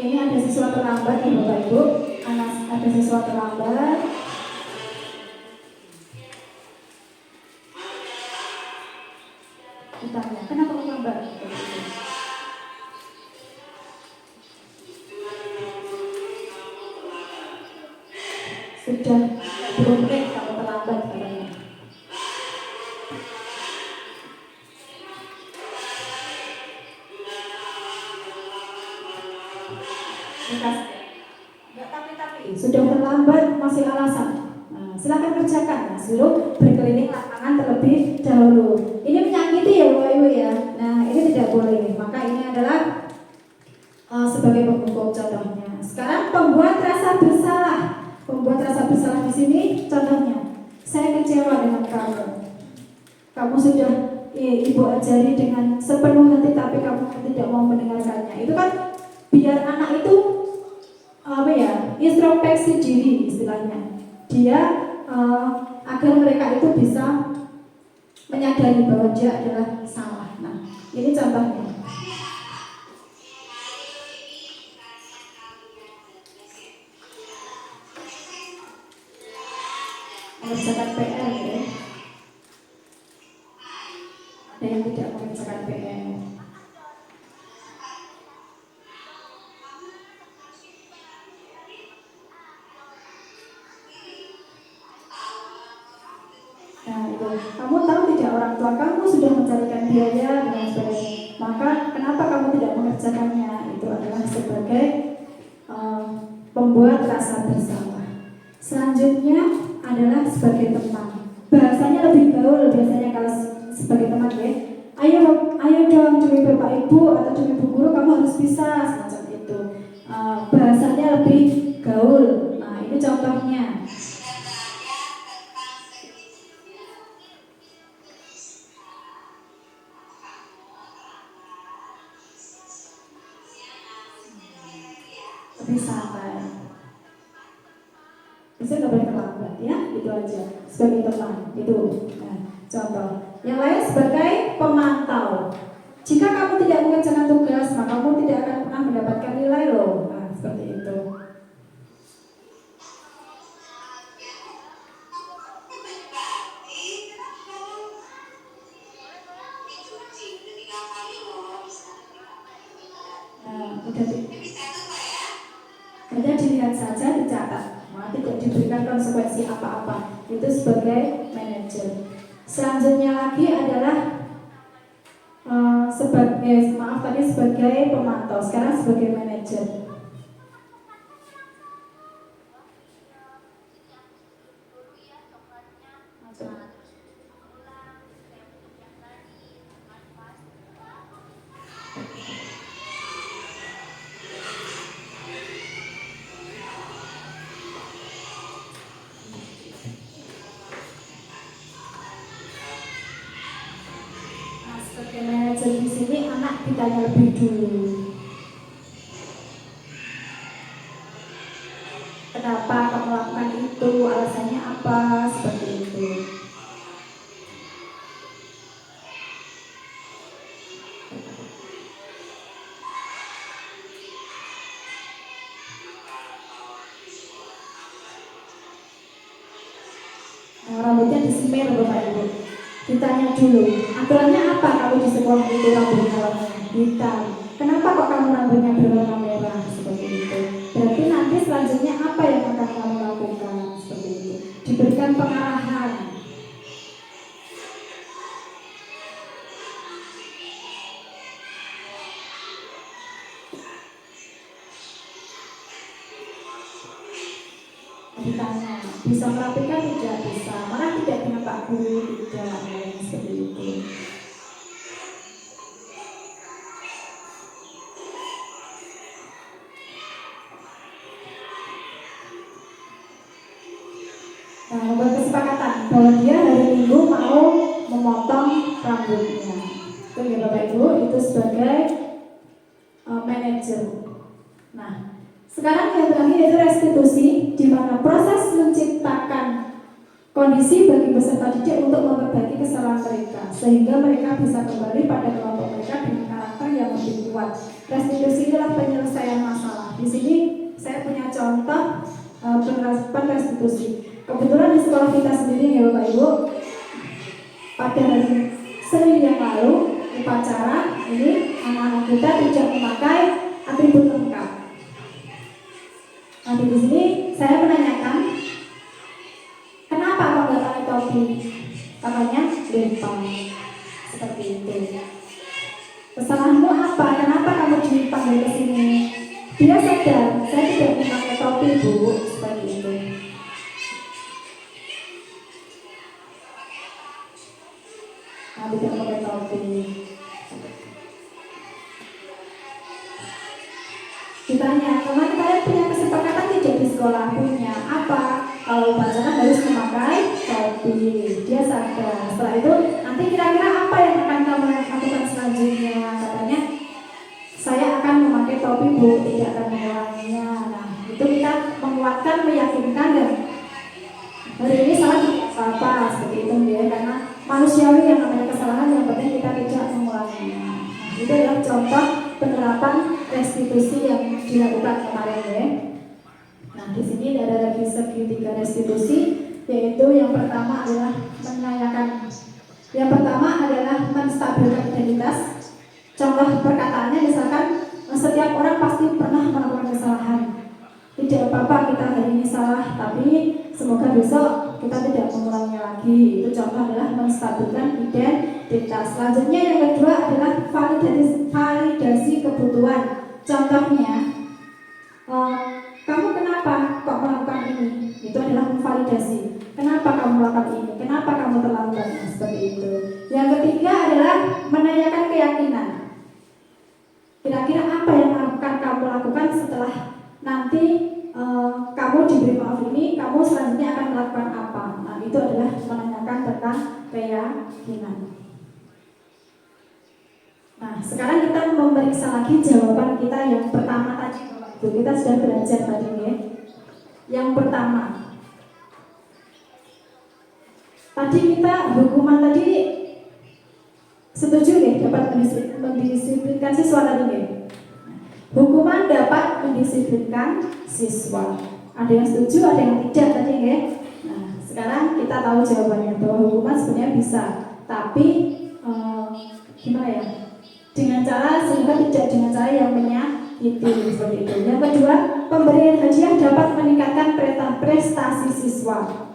Speaker 1: Ini ada siswa terlambat nih Bapak Ibu, ada siswa terlambat. Ditanya, kenapa kok lambat? Sudah 20 menit kamu terlambat katanya. Sudah terlambat masih alasan. Nah, silakan kerjakan. Nah, suruh berkeliling lapangan terlebih dahulu. Ini menyakiti ya Bapak Ibu ya. Nah ini tidak boleh. Maka ini adalah sebagai penghukum contohnya. Sekarang pembuat rasa bersalah. Pembuat rasa bersalah di sini contohnya. Saya kecewa dengan kamu. Kamu sudah ibu ajari dengan sepenuh hati tapi kamu tidak mau mendengarkannya. Itu kan biar anak itu introspeksi diri istilahnya. Dia agar mereka itu bisa menyadari bahwa dia adalah salah. Nah, ini contohnya. Mengerjakan PR ya. Ada yang tidak mengerjakan PR. Nah, itu. Kamu tahu tidak orang tua kamu sudah mencarikan biaya dan sebagainya. Maka kenapa kamu tidak mengerjakannya? Itu adalah sebagai pembuat rasa bersalah. Selanjutnya adalah sebagai teman. Bahasanya lebih gaul biasanya kalau sebagai teman ya. Ayo dong demi Bapak Ibu atau demi Bu Guru kamu harus bisa semacam itu. Bahasanya lebih gaul. Nah, ini contohnya. Lebih santai. Bisa nggak boleh terlambat ya, itu aja sebagai teman itu. Nah, contoh. Yang lain sebagai pemantau. Jika kamu tidak mengerjakan tugas, maka kamu tidak akan pernah mendapatkan nilai loh. Nah, seperti itu. Nah, hanya dilihat saja, dicatat. Tidak diberikan konsekuensi apa-apa. Itu sebagai manajer. Selanjutnya lagi adalah sebagai pemantau. Sekarang sebagai manajer. Sebagai manajer di sini anak ditanya lebih dulu. Kenapa kamu melakukan itu? Alasannya apa? Seperti itu. Nah, rambutnya disemir Bapak Ibu. Ditanya dulu, aturannya apa kalau di sekolah itu rambutnya warna hitam? Kenapa kok kamu rambutnya berwarna merah? Seperti itu. Berarti nanti selanjutnya apa yang akan kamu lakukan? Seperti itu. Diberikan pengarahan. Ditanya, bisa merapikan tidak bisa, malah tidak dengan Pak Guru tidak, seperti itu. Nah, membuat kesepakatan bahwa dia hari Minggu mau memotong rambutnya. Itu ya Bapak Ibu, itu sebagai manajer. Nah, sekarang yang terakhir yaitu restitusi, di mana proses menciptakan kondisi bagi peserta didik untuk memperbaiki kesalahan mereka, sehingga mereka bisa kembali pada kelompok mereka dengan karakter yang lebih kuat. Restitusi adalah penyelesaian masalah. Di sini saya punya contoh penerapan restitusi. Kebetulan di sekolah kita sendiri ya Bapak Ibu, pada hari Senin yang lalu upacara ini anak-anak kita tidak memakai atribut lengkap. Nanti di sini saya menanyakan, kenapa kok nggak pakai topi? Katanya lempang. Seperti itu. Kesalahanmu apa? Kenapa kamu dipanggil ke sini? Dia sadar, saya tidak memakai topi Bu. Seperti itu. Nah, tidak pakai topi. Ditanya, kemarin kalian punya kesepakatan tidak di sekolah? Punya. Apa? Kalau upacara harus memakai topi. Dia sadar. Setelah itu, nanti kira-kira apa yang akan kamu lakukan selanjutnya? Katanya, saya akan memakai topi Bu, tidak akan mengulanginya. Nah, itu kita menguatkan, meyakinkan dan hari ini salah apa seperti itu ya, karena
Speaker 4: manusiawi yang namanya kesalahan, yang penting kita tidak mengulanginya. Nah, itu adalah contoh penerapan restitusi yang dilakukan kemarin ya. Nah, di sini ada lagi segitiga restitusi, yaitu yang pertama adalah menanyakan. Yang pertama adalah menstabilkan identitas. Contoh perkataannya misalkan setiap orang pasti pernah melakukan kesalahan. Tidak apa-apa kita hari ini salah, tapi semoga besok kita tidak mengulanginya lagi. Itu contoh adalah menstabilkan identitas. Selanjutnya yang kedua adalah validasi kebutuhan. Contohnya, kamu kenapa kok melakukan ini? Itu adalah memvalidasi. Kenapa kamu melakukan ini? Kenapa kamu terlambat? Nah, seperti itu. Yang ketiga adalah menanyakan keyakinan. Kira-kira apa yang akan kamu lakukan setelah nanti kamu diberi maaf ini, kamu selanjutnya akan melakukan apa? Nah, itu adalah menanyakan tentang keyakinan. Nah, sekarang kita memeriksa lagi jawaban kita yang pertama tadi. Kita sudah belajar tadi ya. Yang pertama, tadi kita hukuman tadi setuju ya dapat mendisiplinkan siswa tadi ya. Hukuman dapat mendisiplinkan siswa. Ada yang setuju, ada yang tidak tadi ya. Nah, sekarang kita tahu jawabannya bahwa hukuman sebenarnya bisa, tapi gimana ya? Dengan cara sehingga tidak dengan cara yang menyakiti seperti itu. Yang kedua, pemberian hadiah dapat meningkatkan prestasi siswa.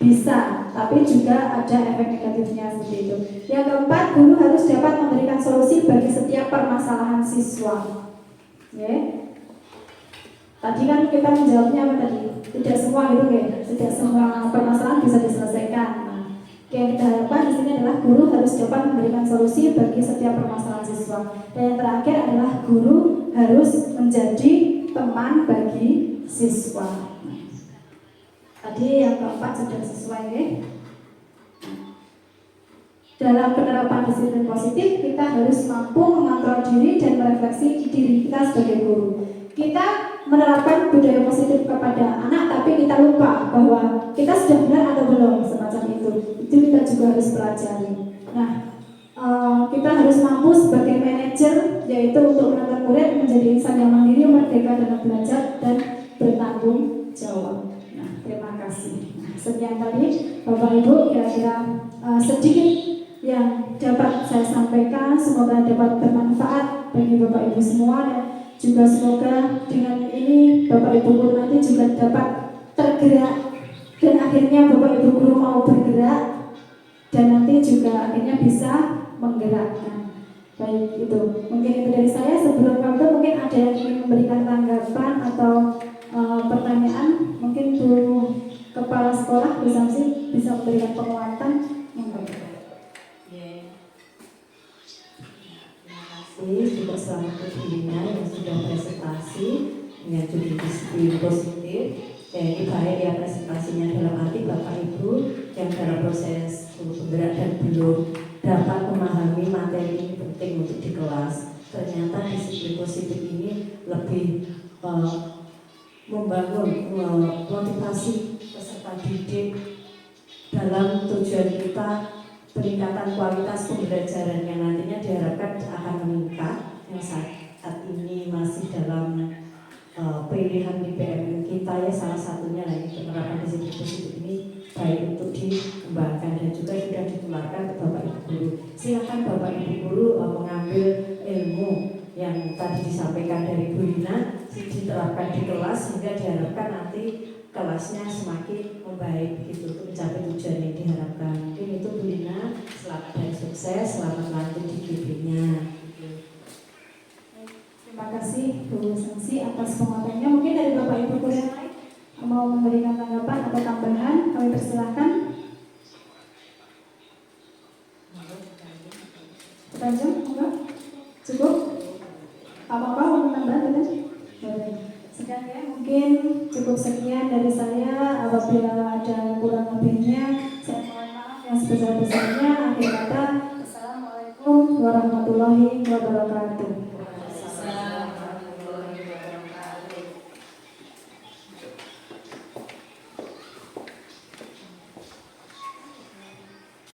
Speaker 4: Bisa, tapi juga ada efek negatifnya seperti itu. Yang keempat, guru harus dapat memberikan solusi bagi setiap permasalahan siswa. Ya. Tadi kan kita menjawabnya apa tadi? Tidak semua gitu ya. Tidak semua permasalahan bisa diselesaikan. Nah, yang kita harapkan di sini adalah guru harus dapat memberikan solusi bagi setiap permasalahan siswa. Dan yang terakhir adalah guru harus menjadi teman bagi siswa. Tadi yang keempat sudah sesuai ya. Dalam penerapan disiplin positif, kita harus mampu mengontrol diri dan merefleksi diri kita sebagai guru. Kita menerapkan budaya positif kepada anak, tapi kita lupa bahwa kita sudah benar atau belum, semacam itu. Itu kita juga harus pelajari. Nah, kita harus mampu sebagai manajer, yaitu untuk menanam murid menjadi insan yang mandiri, merdeka dalam belajar dan bertanggung jawab. Nah, terima kasih. Nah, sekian tadi Bapak Ibu, kira-kira sedikit yang dapat saya sampaikan. Semoga dapat bermanfaat bagi Bapak Ibu semua, dan juga semoga dengan ini Bapak Ibu guru nanti juga dapat tergerak, dan akhirnya Bapak Ibu guru mau bergerak, dan nanti juga akhirnya bisa menggerakkan. Baik, itu mungkin itu dari saya. Sebelum kamu mungkin ada yang ingin memberikan tanggapan atau pertanyaan, mungkin Bu Kepala Sekolah Bu Samsi bisa memberikan penguatan.
Speaker 5: Juga selamat kepada yang sudah presentasi dengan judul disiplin positif. Ini baik ya presentasinya dalam arti Bapak Ibu yang dalam proses bergerak dan belum dapat memahami materi ini penting untuk di kelas. Ternyata disiplin positif ini lebih membangun motivasi peserta didik dalam tujuan kita peningkatan kualitas pembelajaran yang nantinya diharapkan akan meningkat, yang saat ini masih dalam pilihan IPM kita ya, salah satunya lagi penerapan disiplin positif ini baik untuk dikembangkan dan juga sudah ditularkan ke Bapak Ibu guru. Silakan Bapak Ibu guru mengambil ilmu yang tadi disampaikan dari Bu Lina diterapkan di kelas sehingga diharapkan nanti kelasnya semakin membaik begitu untuk mencapai tujuan yang diharapkan. Mungkin itu Bu Lina, selamat dan sukses, selamat lanjut di GB-nya.
Speaker 4: Terima kasih Bu Samsi atas penguatannya. Mungkin dari Bapak Ibu guru yang lain mau memberikan tanggapan atau tambahan, kami persilahkan. Tajam, enggak? Cukup? Apa-apa mau tambah kan? Sekian ya, mungkin cukup sekian dari saya. Apabila ada kurang lebihnya, saya mohon maaf yang sebesar-besarnya. Akhir kata, Assalamualaikum warahmatullahi wabarakatuh.